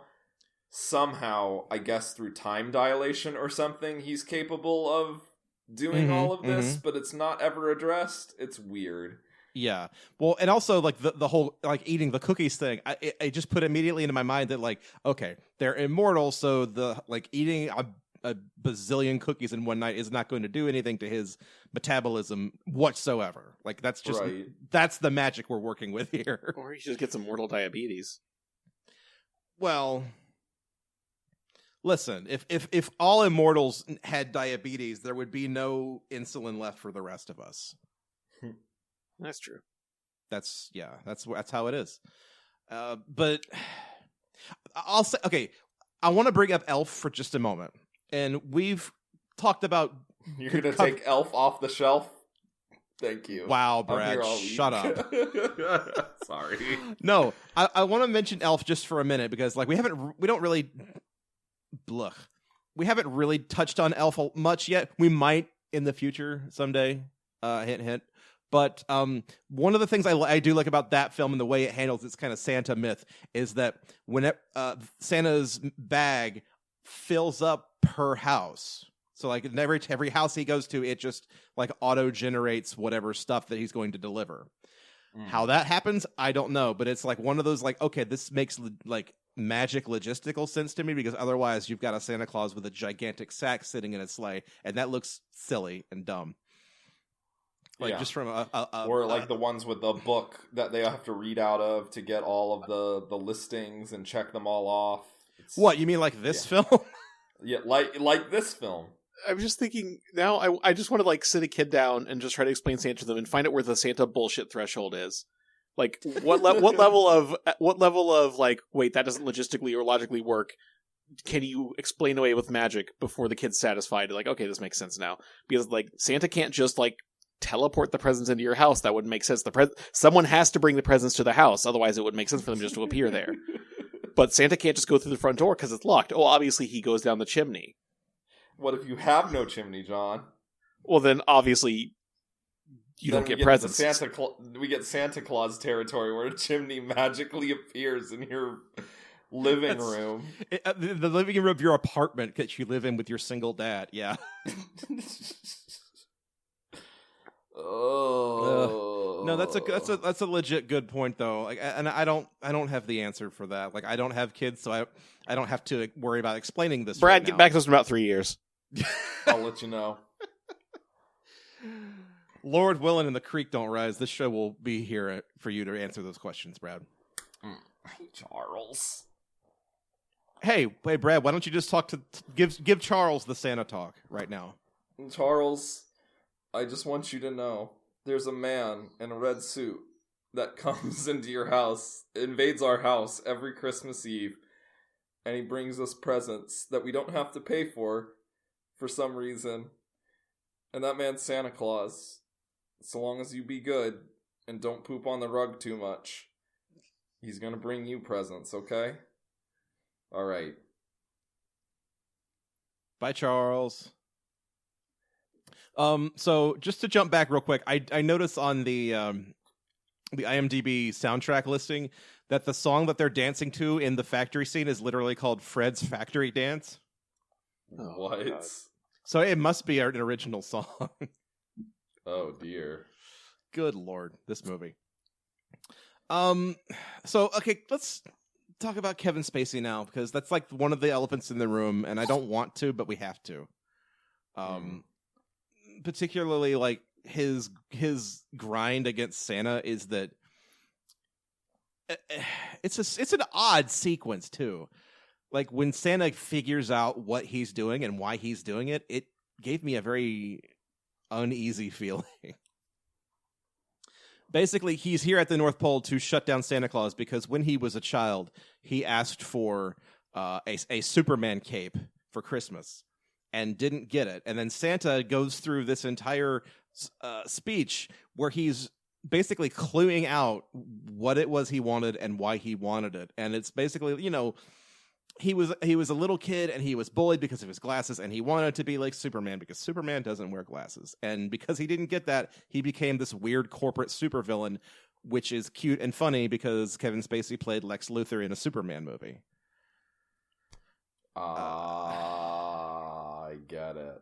I guess through time dilation or something, he's capable of doing all of this, but it's not ever addressed. It's weird. Yeah. Well, and also like the whole like eating the cookies thing, I just put immediately into my mind that like, okay, they're immortal, so the like eating a bazillion cookies in one night is not going to do anything to his metabolism whatsoever. Like that's just that's the magic we're working with here. Or he just gets immortal diabetes. Well, listen, if all immortals had diabetes, there would be no insulin left for the rest of us. That's true. That's how it is. But I'll say, okay, I want to bring up Elf for just a moment. And we've talked about... You're going to take Elf off the shelf? Thank you. Wow, Brad, shut up. Sorry. No, I want to mention Elf just for a minute because like we don't really touched on Elf much yet. We might in the future someday. Hint, hint. But one of the things I do like about that film and the way it handles its kind of Santa myth is that when Santa's bag fills up per house. So like in every house he goes to, it just like auto generates whatever stuff that he's going to deliver. How that happens, I don't know, but it's like one of those like, okay, this makes like magic logistical sense to me because otherwise you've got a Santa Claus with a gigantic sack sitting in a sleigh, and that looks silly and dumb. Like just from or like the ones with the book that they have to read out of to get all of the listings and check them all off. What, you mean like this film? Yeah, like this film. I'm just thinking now. I just want to like sit a kid down and just try to explain Santa to them and find out where the Santa bullshit threshold is. Like what level of like, wait, that doesn't logistically or logically work. Can you explain away with magic before the kid's satisfied? Like, okay, this makes sense now because like Santa can't just like teleport the presents into your house. That wouldn't make sense. Someone has to bring the presents to the house, otherwise it would make sense for them just to appear there. But Santa can't just go through the front door because it's locked. Oh, obviously he goes down the chimney. What if you have no chimney, John? Well, then obviously you don't get presents. We get Santa Claus territory where a chimney magically appears in your living room. The living room of your apartment that you live in with your single dad. Yeah. Oh no, that's a legit good point though. Like, and I don't have the answer for that. Like, I don't have kids, so I don't have to worry about explaining this. Brad, get back to us in about 3 years. I'll let you know. Lord willing, and the creek don't rise. This show will be here for you to answer those questions, Brad. Hey, Charles. Hey, Brad. Why don't you just talk to give Charles the Santa talk right now? Charles, I just want you to know there's a man in a red suit that comes into your house, invades our house every Christmas Eve, and he brings us presents that we don't have to pay for some reason. And that man's Santa Claus. So long as you be good and don't poop on the rug too much, he's gonna bring you presents, okay? All right. Bye, Charles. So just to jump back real quick, I noticed on the IMDb soundtrack listing that the song that they're dancing to in the factory scene is literally called Fred's Factory Dance. What? So it must be an original song. Oh dear. Good Lord, this movie. So okay, let's talk about Kevin Spacey now, because that's like one of the elephants in the room, and I don't want to, but we have to. Particularly like his grind against Santa is that it's an odd sequence too. Like when Santa figures out what he's doing and why he's doing it, it gave me a very uneasy feeling. Basically, he's here at the North Pole to shut down Santa Claus because when he was a child, he asked for a Superman cape for Christmas and didn't get it. And then Santa goes through this entire speech where he's basically cluing out what it was he wanted and why he wanted it. And it's basically, he was a little kid and he was bullied because of his glasses, and he wanted to be like Superman because Superman doesn't wear glasses. And because he didn't get that, he became this weird corporate supervillain, which is cute and funny because Kevin Spacey played Lex Luthor in a Superman movie. I get it.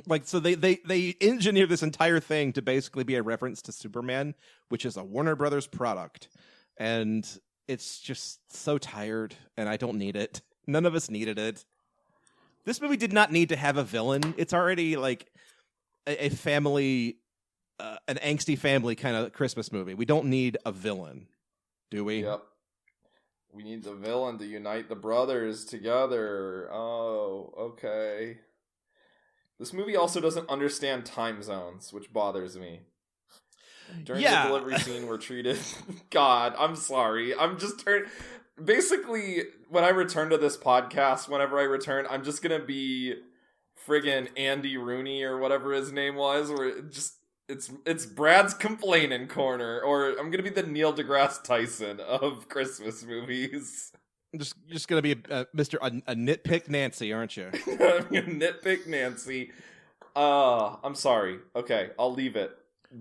Like, so they engineer this entire thing to basically be a reference to Superman, which is a Warner Brothers product. And it's just so tired, and I don't need it. None of us needed it. This movie did not need to have a villain. It's already like a family, an angsty family kind of Christmas movie. We don't need a villain, do we? Yep. We need the villain to unite the brothers together. Oh, okay. This movie also doesn't understand time zones, which bothers me. During the delivery scene, we're treated... God, I'm sorry. I'm just basically, when I return to this podcast, whenever I return, I'm just gonna be friggin' Andy Rooney or whatever his name was, where it's Brad's complaining corner, or I'm gonna be the Neil deGrasse Tyson of Christmas movies. Just gonna be a nitpick Nancy, aren't you? Nitpick Nancy. I'm sorry. Okay, I'll leave it.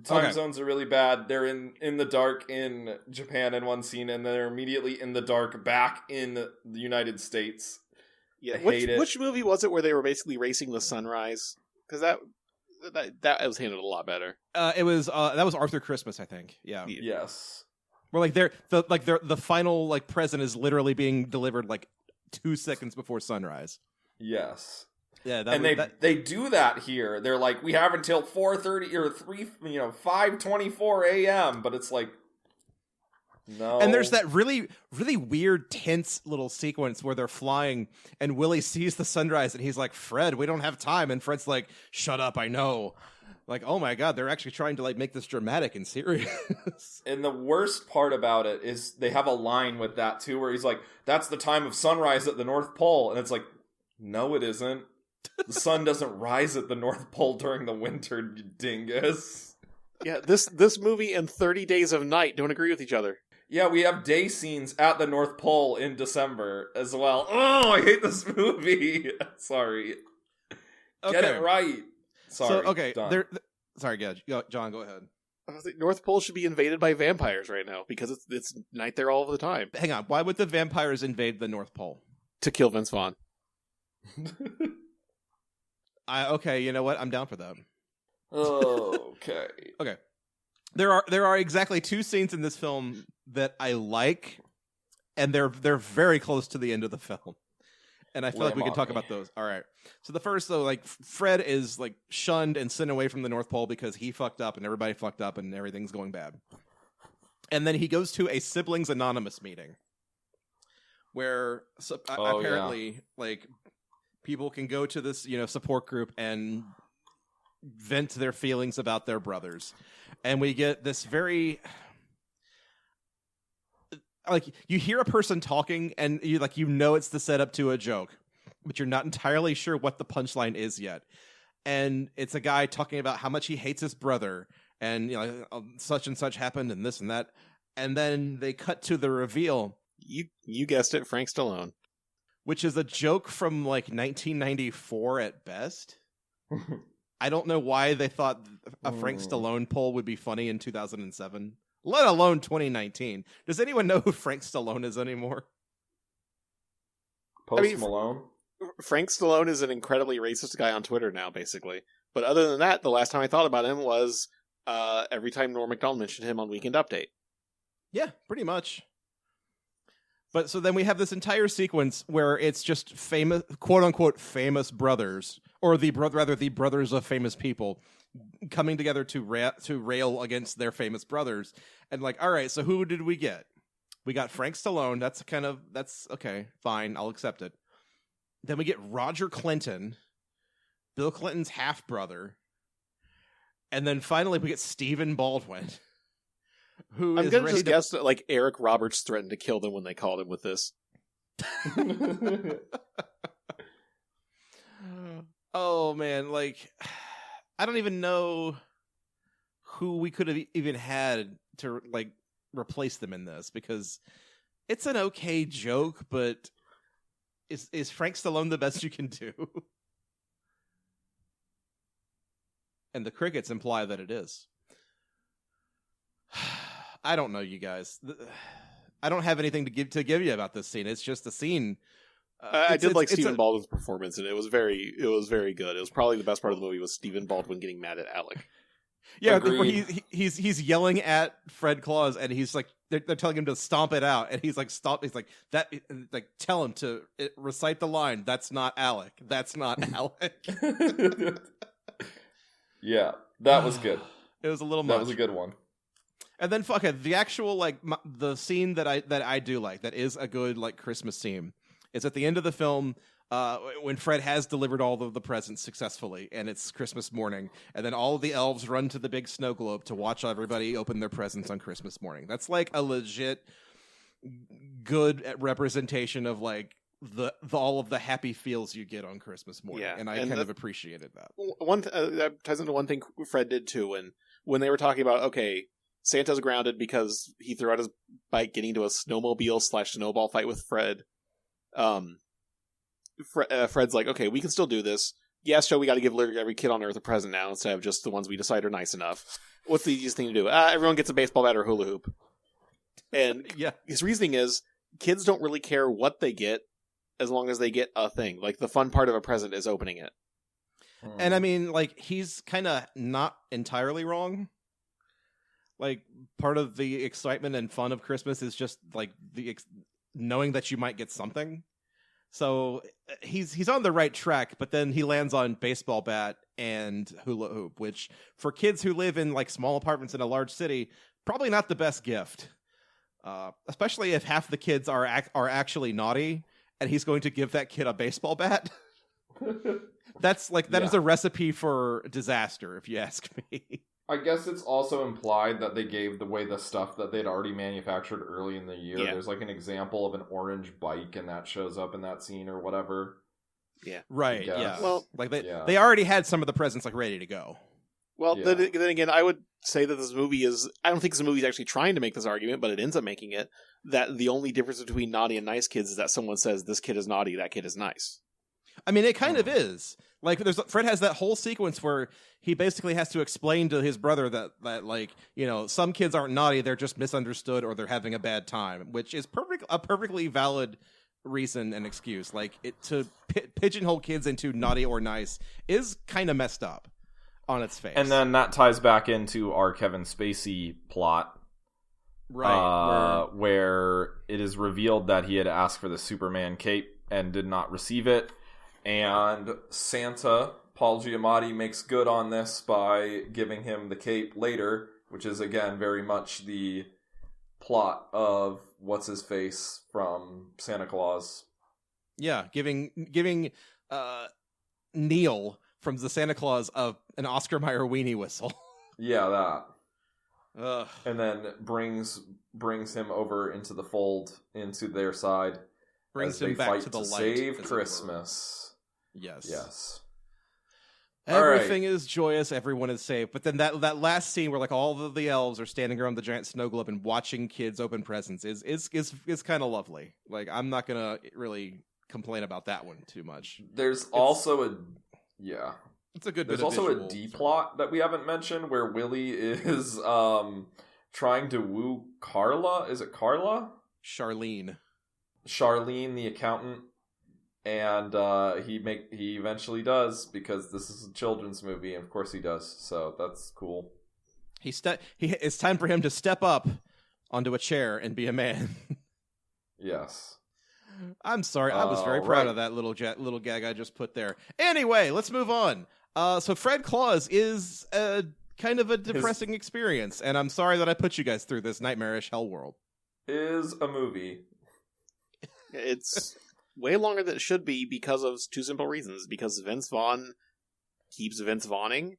Time zones are really bad. They're in the dark in Japan in one scene, and they're immediately in the dark back in the United States. Yeah, which movie was it where they were basically racing the sunrise? Because that was handled a lot better. It was that was Arthur Christmas, I think. Yeah. Yes. Where like the final like present is literally being delivered like 2 seconds before sunrise. Yes. Yeah, they do that here. They're like, we have until 4:30 or 5:24 a.m. But it's like, no. And there's that really, really weird, tense little sequence where they're flying, and Willie sees the sunrise, and he's like, "Fred, we don't have time." And Fred's like, "Shut up, I know." Like, oh my god, they're actually trying to like make this dramatic and serious. And the worst part about it is they have a line with that too, where he's like, "That's the time of sunrise at the North Pole," and it's like, no, it isn't. The sun doesn't rise at the North Pole during the winter, you dingus. Yeah, this movie and 30 Days of Night don't agree with each other. Yeah, we have day scenes at the North Pole in December as well. Oh, I hate this movie. Sorry. Get it right. Sorry. So, okay. Sorry, John, go ahead. I think North Pole should be invaded by vampires right now because it's night there all the time. Hang on. Why would the vampires invade the North Pole? To kill Vince Vaughn. Okay, you know what? I'm down for that. Okay. Okay. There are exactly 2 scenes in this film that I like, and they're very close to the end of the film. And I feel like we can talk about those. All right. So the first, though, like Fred is like shunned and sent away from the North Pole because he fucked up and everybody fucked up and everything's going bad. And then he goes to a Siblings Anonymous meeting where apparently like people can go to this, support group and vent their feelings about their brothers. And we get this very, like, you hear a person talking and you it's the setup to a joke, but you're not entirely sure what the punchline is yet. And it's a guy talking about how much he hates his brother and, such and such happened and this and that. And then they cut to the reveal. You guessed it, Frank Stallone. Which is a joke from like 1994 at best. I don't know why they thought a Frank Stallone poll would be funny in 2007, let alone 2019. Does anyone know who Frank Stallone is anymore? Malone? Frank Stallone is an incredibly racist guy on Twitter now, basically. But other than that, the last time I thought about him was every time Norm Macdonald mentioned him on Weekend Update. Yeah, pretty much. But so then we have this entire sequence where it's just famous, quote unquote, famous brothers, or the brothers of famous people coming together to rail against their famous brothers. And like, all right, so who did we get? We got Frank Stallone. That's okay, fine, I'll accept it. Then we get Roger Clinton, Bill Clinton's half brother, and then finally we get Stephen Baldwin. I'm going to just guess that like Eric Roberts threatened to kill them when they called him with this. Oh man, like I don't even know who we could have even had to like replace them in this, because it's an okay joke, but is Frank Stallone the best you can do? And the crickets imply that it is. I don't know, you guys. I don't have anything to give you about this scene. It's just a scene I did like Stephen Baldwin's performance, and it was very good. It was probably the best part of the movie was Stephen Baldwin getting mad at Alec. Yeah, where he's yelling at Fred Claus, and he's like, they're telling him to stomp it out, and he's like, stop. He's like, that, like, tell him to recite the line. That's not Alec. That's not Alec. Yeah, that was good. It was a little much. That was a good one. And then the actual like the scene that I do like, that is a good like Christmas theme, is at the end of the film. When Fred has delivered all of the presents successfully, and it's Christmas morning, and then all of the elves run to the big snow globe to watch everybody open their presents on Christmas morning. That's like a legit good representation of like the all of the happy feels you get on Christmas morning, and I kind of appreciated that. That ties into one thing Fred did too, when they were talking about, okay, Santa's grounded because he threw out his bike getting into a snowmobile/snowball fight with Fred. Fred's like, okay, we can still do this. Yeah, so we got to give literally every kid on Earth a present now instead of just the ones we decide are nice enough. What's the easiest thing to do? Everyone gets a baseball bat or hula hoop. And his reasoning is, kids don't really care what they get as long as they get a thing. Like, the fun part of a present is opening it. And I mean, like, he's kind of not entirely wrong. Like, part of the excitement and fun of Christmas is just, like, knowing that you might get something. So he's on the right track, but then he lands on baseball bat and hula hoop, which for kids who live in like small apartments in a large city, probably not the best gift. Especially if half the kids are actually naughty, and he's going to give that kid a baseball bat. That is a recipe for disaster, if you ask me. I guess it's also implied that they gave away the stuff that they'd already manufactured early in the year. Yeah. There's like an example of an orange bike, and that shows up in that scene or whatever. Yeah. Right, yeah. Well, like they already had some of the presents like ready to go. Well, then again, I would say that this movie is... I don't think this movie is actually trying to make this argument, but it ends up making it, that the only difference between naughty and nice kids is that someone says, this kid is naughty, that kid is nice. I mean, it kind of is. Like, Fred has that whole sequence where he basically has to explain to his brother that like, you know, some kids aren't naughty, they're just misunderstood or they're having a bad time, which is a perfectly valid reason and excuse. Like, to pigeonhole kids into naughty or nice is kind of messed up on its face. And then that ties back into our Kevin Spacey plot. Right. Where it is revealed that he had asked for the Superman cape and did not receive it. And Santa, Paul Giamatti, makes good on this by giving him the cape later, which is, again, very much the plot of What's-His-Face from Santa Claus. Yeah, giving Neil from the Santa Claus an Oscar Mayer weenie whistle. Yeah, that. Ugh. And then brings him over into the fold, into their side. Brings him back to the light. Save Christmas. Yes. Everything is joyous. Everyone is safe. But then that last scene where like all of the elves are standing around the giant snow globe and watching kids open presents is kind of lovely. Like, I'm not gonna really complain about that one too much. There's also a D plot that we haven't mentioned where Willie is trying to woo Carla. Is it Carla? Charlene, the accountant. And he eventually does, because this is a children's movie, and of course he does. So that's cool. It's time for him to step up onto a chair and be a man. Yes. I'm sorry. I was very proud of that little gag I just put there. Anyway, let's move on. So Fred Claus is kind of a depressing experience, and I'm sorry that I put you guys through this nightmarish hell world. Is a movie. It's way longer than it should be because of two simple reasons. Because Vince Vaughn keeps Vince Vaughning,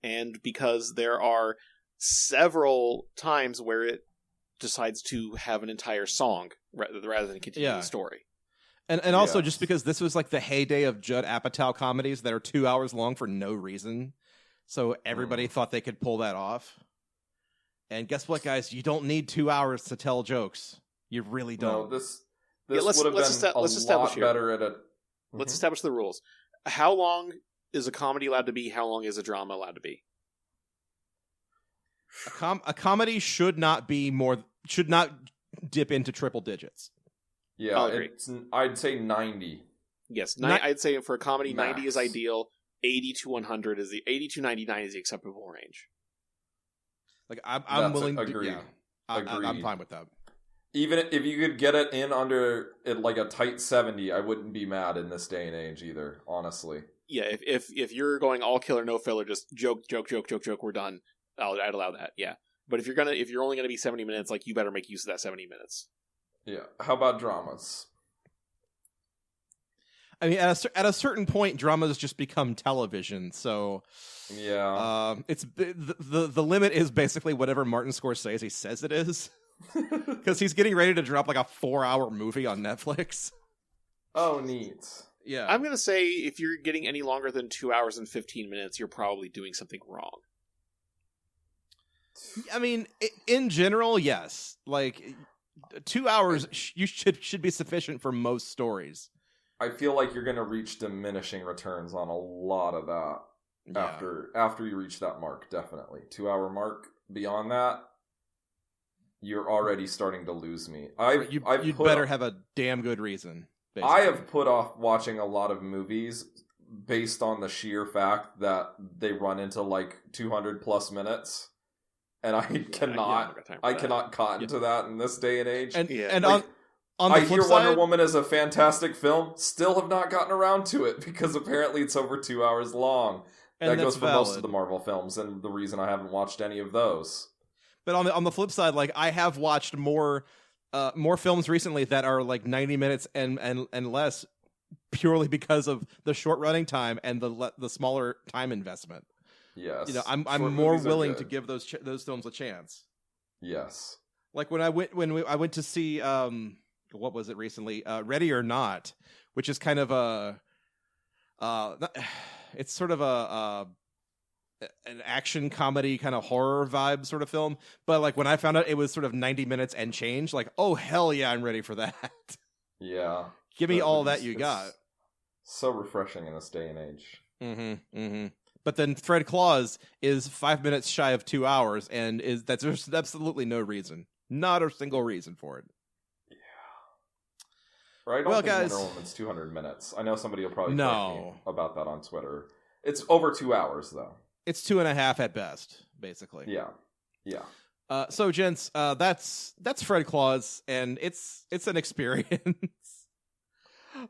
and because there are several times where it decides to have an entire song rather than continue the story. And also just because this was like the heyday of Judd Apatow comedies that are 2 hours long for no reason. So everybody thought they could pull that off. And guess what, guys? You don't need 2 hours to tell jokes. You really don't. No, this would have been a lot better at it. Let's establish the rules. How long is a comedy allowed to be? How long is a drama allowed to be? A comedy should not dip into triple digits. Yeah, I'd say 90. Yes, I'd say for a comedy, max. 90 is ideal. 80 to 100 is 80 to 99 is the acceptable range. Like I'm willing to agree. Yeah, I'm fine with that. Even if you could get it in under like a tight 70, I wouldn't be mad in this day and age either, honestly. Yeah, if you're going all killer, no filler, just joke, we're done. I'd allow that. Yeah, but if you're only gonna be 70 minutes, like you better make use of that 70 minutes. Yeah. How about dramas? I mean, at a certain point, dramas just become television. So yeah, it's the limit is basically whatever Martin Scorsese says it is. Because he's getting ready to drop like a 4-hour movie on Netflix. Oh, neat. Yeah. I'm going to say if you're getting any longer than 2 hours and 15 minutes, you're probably doing something wrong. I mean, in general, yes. Like, 2 hours you should be sufficient for most stories. I feel like you're going to reach diminishing returns on a lot of that after you reach that mark, definitely. 2-hour mark. Beyond that, you're already starting to lose me. You'd better have a damn good reason. Basically. I have put off watching a lot of movies based on the sheer fact that they run into like 200 plus minutes, and I cannot cotton to that in this day and age. And like, on the I flip hear side, Wonder Woman is a fantastic film. Still have not gotten around to it because apparently it's over 2 hours long. That goes for most of the Marvel films, and the reason I haven't watched any of those. But on the flip side, like I have watched more films recently that are like 90 minutes and less, purely because of the short running time and the smaller time investment. Yes, you know, I'm more willing to give those films a chance. Yes, like when I went to see what was it recently? Ready or Not, which is kind of it's sort of an action comedy kind of horror vibe sort of film, but like when I found out it was sort of 90 minutes and change, like, oh hell yeah, I'm ready for that. Yeah, give me all that you got. So refreshing in this day and age. But then Fred Claus is 5 minutes shy of 2 hours, and there's absolutely no reason, not a single reason for it. Yeah. Or I don't think Wonder Woman's 200 minutes. I know somebody will probably correct me about that on Twitter. It's over 2 hours though. It's 2.5 at best, basically. Yeah. So, gents, that's Fred Claus, and it's an experience.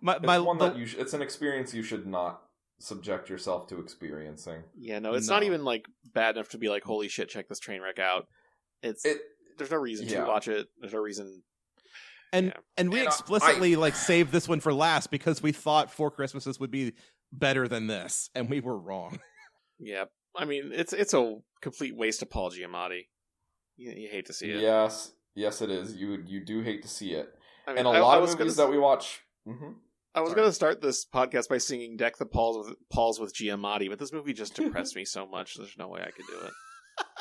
It's an experience you should not subject yourself to experiencing. Yeah, no, it's not even like bad enough to be like, holy shit, check this train wreck out. There's no reason to watch it. There's no reason. And we explicitly saved this one for last because we thought Four Christmases would be better than this, and we were wrong. Yeah, I mean, it's a complete waste of Paul Giamatti. You hate to see it. Yes, it is. You do hate to see it. I mean, and a lot of movies that we watch. Mm-hmm. I was going to start this podcast by singing "Deck the Pauls with Giamatti," but this movie just depressed me so much. There's no way I could do it.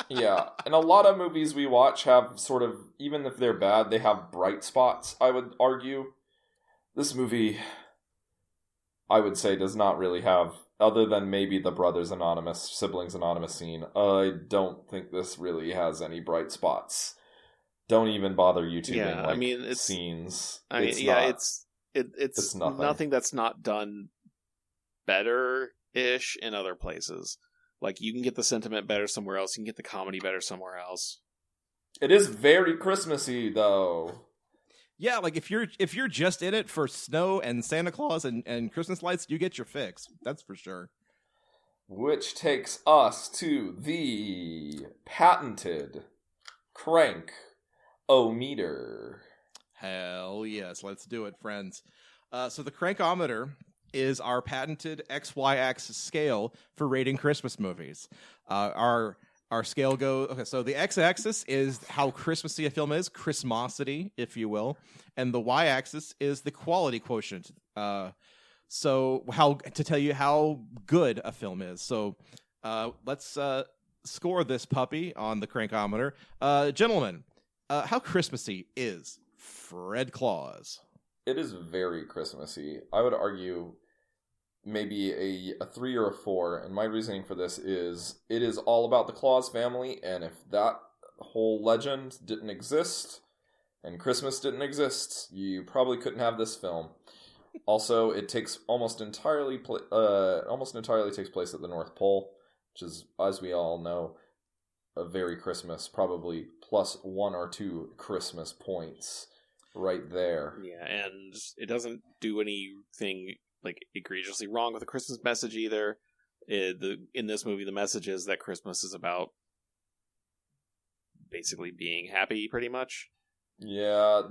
Yeah, and a lot of movies we watch have sort of, even if they're bad, they have bright spots, I would argue. This movie, I would say, does not really have, other than maybe the Siblings Anonymous scene, I don't think this really has any bright spots. Don't even bother YouTubing scenes. It's nothing that's not done better-ish in other places. Like, you can get the sentiment better somewhere else. You can get the comedy better somewhere else. It is very Christmassy, though. Yeah, like if you're just in it for snow and Santa Claus and Christmas lights, you get your fix. That's for sure. Which takes us to the patented crank-o-meter. Hell yes, let's do it, friends. So the crankometer is our patented XY-axis scale for rating Christmas movies. Our scale goes... Okay, so the X-axis is how Christmassy a film is, Christmasity, if you will. And the Y-axis is the quality quotient. So to tell you how good a film is. So let's score this puppy on the crankometer. Gentlemen, how Christmassy is Fred Claus? It is very Christmassy. I would argue maybe a 3 or a 4, and my reasoning for this is it is all about the Claus family, and if that whole legend didn't exist, and Christmas didn't exist, you probably couldn't have this film. Also, it takes almost entirely takes place at the North Pole, which is, as we all know, a very Christmas, probably plus 1 or 2 Christmas points right there. Yeah, and it doesn't do anything like egregiously wrong with the Christmas message either. In this movie, the message is that Christmas is about basically being happy, pretty much. Yeah,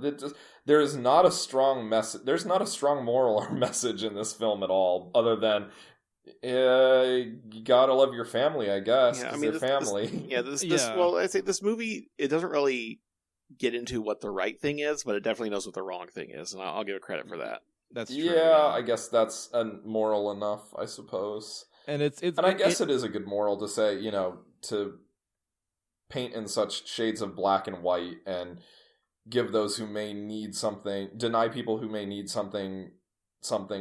there is not a strong message. There's not a strong moral or message in this film at all, other than you gotta love your family, I guess. Yeah, I mean, family. Well, I say this movie, it doesn't really get into what the right thing is, but it definitely knows what the wrong thing is, and I'll give it credit for that. That's true. Yeah, I guess that's moral enough, I suppose. And I guess it is a good moral to say, you know, to paint in such shades of black and white and give those who may need something, deny people who may need something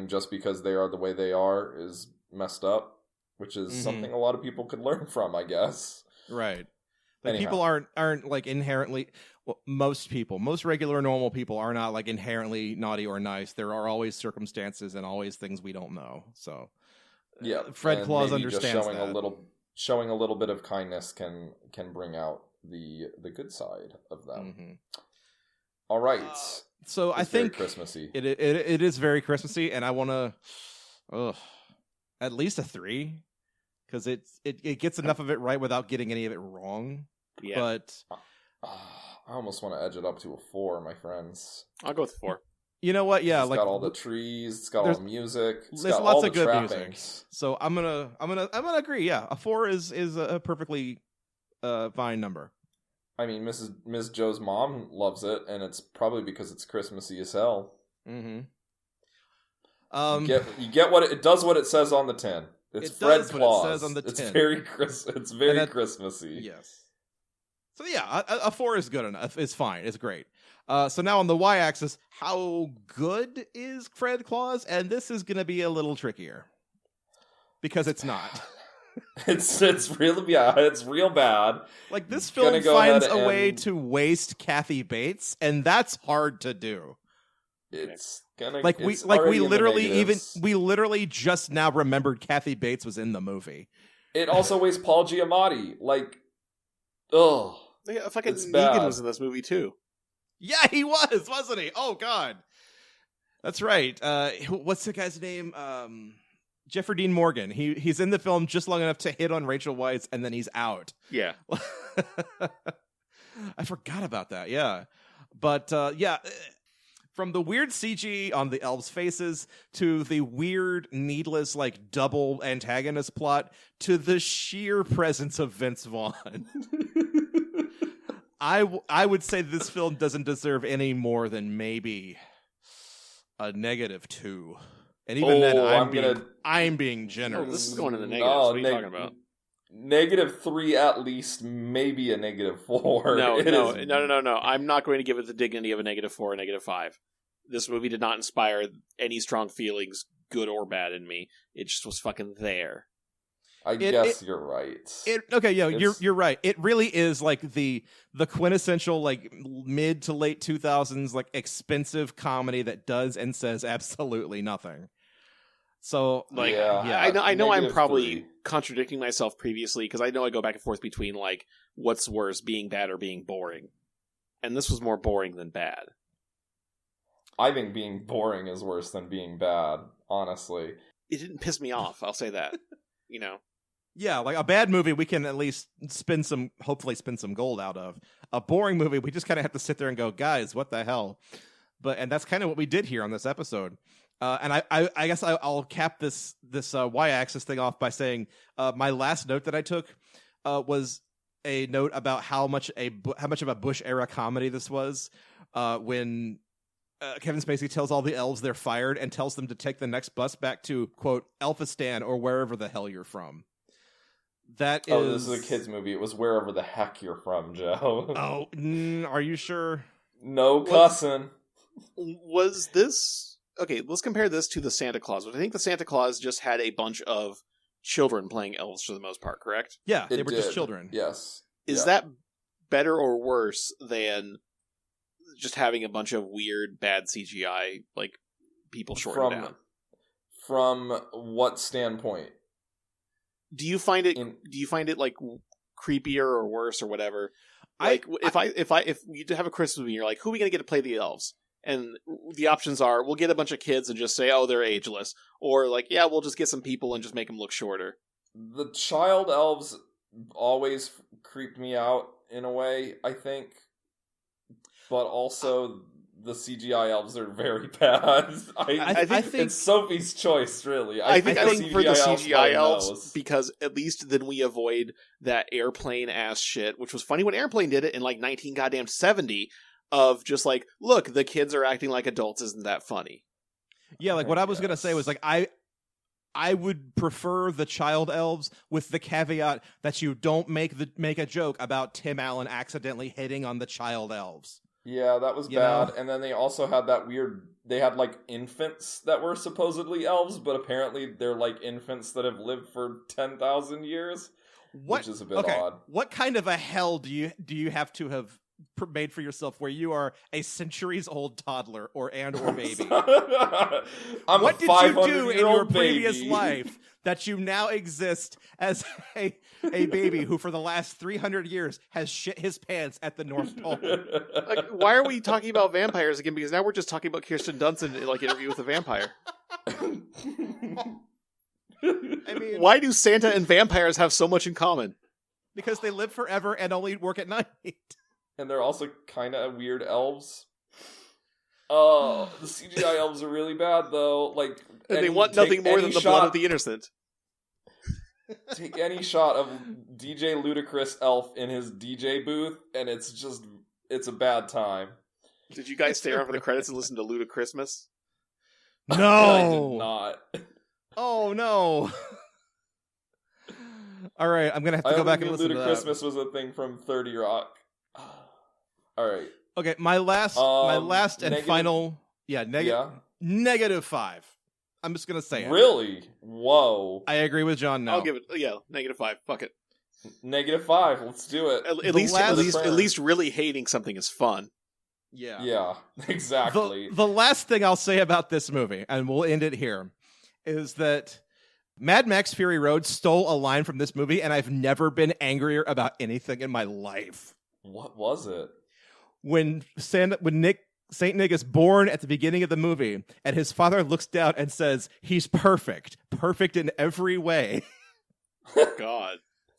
just because they are the way they are is messed up, which is something a lot of people could learn from, I guess. Right. Like, people aren't like inherently, well, most regular normal people are not like inherently naughty or nice. There are always circumstances and always things we don't know. So yeah, Fred Claus understands showing that. Showing a little bit of kindness can bring out the good side of them. Mm-hmm. All right. So I think very Christmassy. It is very Christmassy, and I want to at least a 3 because it gets enough of it right without getting any of it wrong. Yeah. But I almost want to edge it up to a 4, my friends. I'll go with 4. You know what? Yeah, it's got all the trees. It's got all the music. There's got lots all of good trappings. music. So I'm gonna agree. Yeah, a 4 is a perfectly fine number. I mean, Ms. Joe's mom loves it, and it's probably because it's Christmassy as hell. Mm-hmm. You get what it does. What it says on the tin. It's Fred Claus. What it says on the tin. It's very Christmassy. Yes. So yeah, a 4 is good enough. It's fine. It's great. So now on the y-axis, how good is Fred Claus? And this is going to be a little trickier because it's not. It's real bad. Like, this film finds a way to waste Kathy Bates, and that's hard to do. We literally just now remembered Kathy Bates was in the movie. It also wastes Paul Giamatti. Like, ugh. Yeah, fucking Negan was in this movie too. Yeah, he was, wasn't he? Oh God, that's right. What's the guy's name? Jeffrey Dean Morgan. He's in the film just long enough to hit on Rachel Weisz, and then he's out. Yeah. I forgot about that. Yeah. But from the weird CG on the elves' faces to the weird, needless, like, double antagonist plot to the sheer presence of Vince Vaughn. I would say this film doesn't deserve any more than maybe a -2. And even then, I'm being generous. Oh, this is going in the negatives. What are you talking about? -3 at least, maybe a -4. No. I'm not going to give it the dignity of a -4 or -5. This movie did not inspire any strong feelings, good or bad, in me. It just was fucking there. I guess you're right. You're right. It really is like the quintessential like mid to late 2000s like expensive comedy that does and says absolutely nothing. So like, I know I'm probably contradicting myself previously because I know I go back and forth between like what's worse, being bad or being boring, and this was more boring than bad. I think being boring is worse than being bad. Honestly, it didn't piss me off. I'll say that. You know. Yeah, like a bad movie we can at least hopefully spin some gold out of. A boring movie we just kind of have to sit there and go, guys, what the hell? And that's kind of what we did here on this episode. And I guess I'll cap this y-axis thing off by saying my last note that I took was a note about how much of a Bush era comedy this was when Kevin Spacey tells all the elves they're fired and tells them to take the next bus back to, quote, Elphistan or wherever the hell you're from. This is a kid's movie. It was wherever the heck you're from, Joe. Oh, are you sure? No cussing. Was this... Okay, let's compare this to the Santa Claus. I think the Santa Claus just had a bunch of children playing elves for the most part, correct? Yeah, they were just children. Yes. Is that better or worse than just having a bunch of weird, bad CGI, like, people shortened down. From what standpoint? Do you find it like creepier or worse or whatever? Like, if you have a Christmas movie, you're like, who are we gonna get to play the elves? And the options are, we'll get a bunch of kids and just say, oh, they're ageless, or like, yeah, we'll just get some people and just make them look shorter. The child elves always creeped me out in a way, I think, but also the CGI elves are very bad. I think it's Sophie's choice, really. I think for the CGI elves, because at least then we avoid that airplane ass shit, which was funny when Airplane did it in like 1970, of just like, look, the kids are acting like adults. Isn't that funny? Yeah, like what I was gonna say was like I would prefer the child elves with the caveat that you don't make a joke about Tim Allen accidentally hitting on the child elves. Yeah, that was bad. And then they also had that weird... They had, like, infants that were supposedly elves, but apparently they're, like, infants that have lived for 10,000 years, which is a bit odd. What kind of a hell do you have to have made for yourself where you are a centuries-old toddler or baby? What did you do in your previous life that you now exist as a baby who for the last 300 years has shit his pants at the North Pole? Like, why are we talking about vampires again? Because now we're just talking about Kirsten Dunst in like Interview with a Vampire. I mean, why do Santa and vampires have so much in common? Because they live forever and only work at night. And they're also kind of weird elves. Oh, the CGI elves are really bad, though. Like, and they want nothing more than the blood of the innocent. Take any shot of DJ Ludacris elf in his DJ booth, and it's a bad time. Did you guys stay around for the credits and listen to Ludacrismas? No! I did not. Oh, no. All right, I'm going to have to go back and listen to that. Ludacrismas was a thing from 30 Rock. All right. Okay, my last and final... Yeah, -5. I'm just going to say it. Really? Whoa. I agree with John now. I'll give it, -5. Fuck it. -5. Let's do it. At least really hating something is fun. Yeah. Yeah, exactly. The last thing I'll say about this movie, and we'll end it here, is that Mad Max Fury Road stole a line from this movie, and I've never been angrier about anything in my life. What was it? When Saint Nick is born at the beginning of the movie, and his father looks down and says, "He's perfect in every way." God,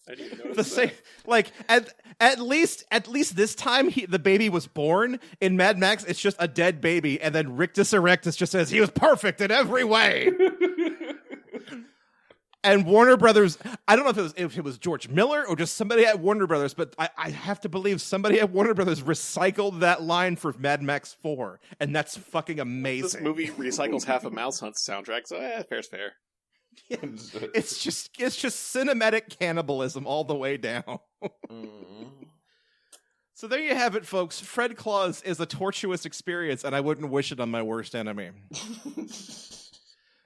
I didn't know the same. Like at least this time the baby was born. In Mad Max, it's just a dead baby, and then Rictus Erectus just says he was perfect in every way. And Warner Brothers, I don't know if it was George Miller or just somebody at Warner Brothers, but I have to believe somebody at Warner Brothers recycled that line for Mad Max 4, and that's fucking amazing. This movie recycles half of Mouse Hunt's soundtrack, so fair's fair. Yeah, it's just cinematic cannibalism all the way down. So there you have it, folks. Fred Claus is a tortuous experience, and I wouldn't wish it on my worst enemy.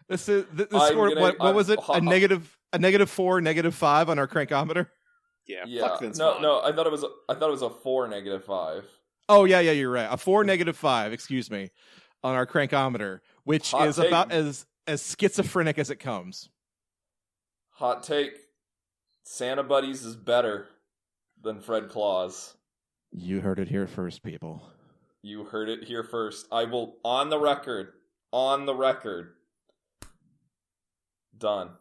This score. What was it? A -4, -5 on our crankometer. Yeah. Fuck Vince Vaughn. No. I thought it was a 4 -5. Oh yeah, you're right. A 4 -5. Excuse me, on our crankometer, which is about as schizophrenic as it comes. Hot take: Santa Buddies is better than Fred Claus. You heard it here first, people. You heard it here first. I will on the record. Done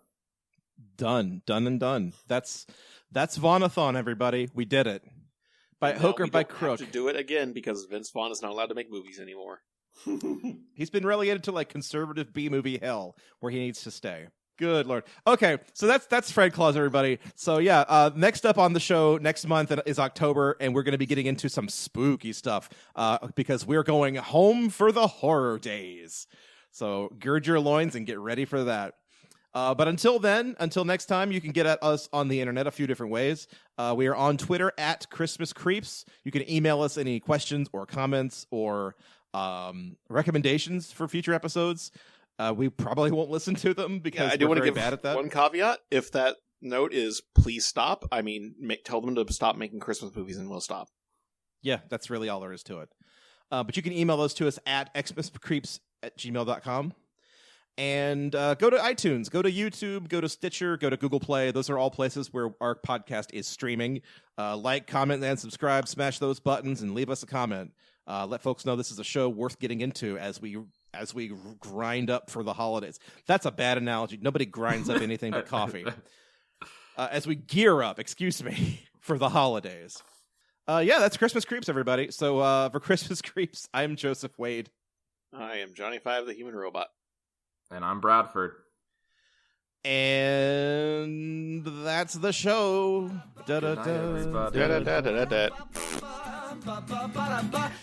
and done. That's Vaughn-a-thon, everybody. We did it. By hook or by crook. We have to do it again because Vince Vaughn is not allowed to make movies anymore. He's been relegated to like conservative B-movie hell where he needs to stay. Good Lord. Okay, so that's Fred Claus, everybody. So yeah, next up on the show next month is October, and we're going to be getting into some spooky stuff because we're going home for the horror days. So gird your loins and get ready for that. But until next time, you can get at us on the internet a few different ways. We are on Twitter at Christmas Creeps. You can email us any questions or comments or recommendations for future episodes. We probably won't listen to them because we're very bad at that. One caveat: if that note is please stop, I mean, tell them to stop making Christmas movies and we'll stop. Yeah, that's really all there is to it. But you can email those to us at xmascreeps@gmail.com. And go to iTunes, go to YouTube, go to Stitcher, go to Google Play. Those are all places where our podcast is streaming. Like, comment, and subscribe. Smash those buttons and leave us a comment. Let folks know this is a show worth getting into as we grind up for the holidays. That's a bad analogy. Nobody grinds up anything but coffee. As we gear up, for the holidays. That's Christmas Creeps, everybody. So for Christmas Creeps, I'm Joseph Wade. I am Johnny Five, the human robot. And I'm Bradford. And that's the show.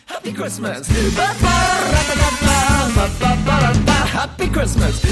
Happy Christmas. Happy Christmas.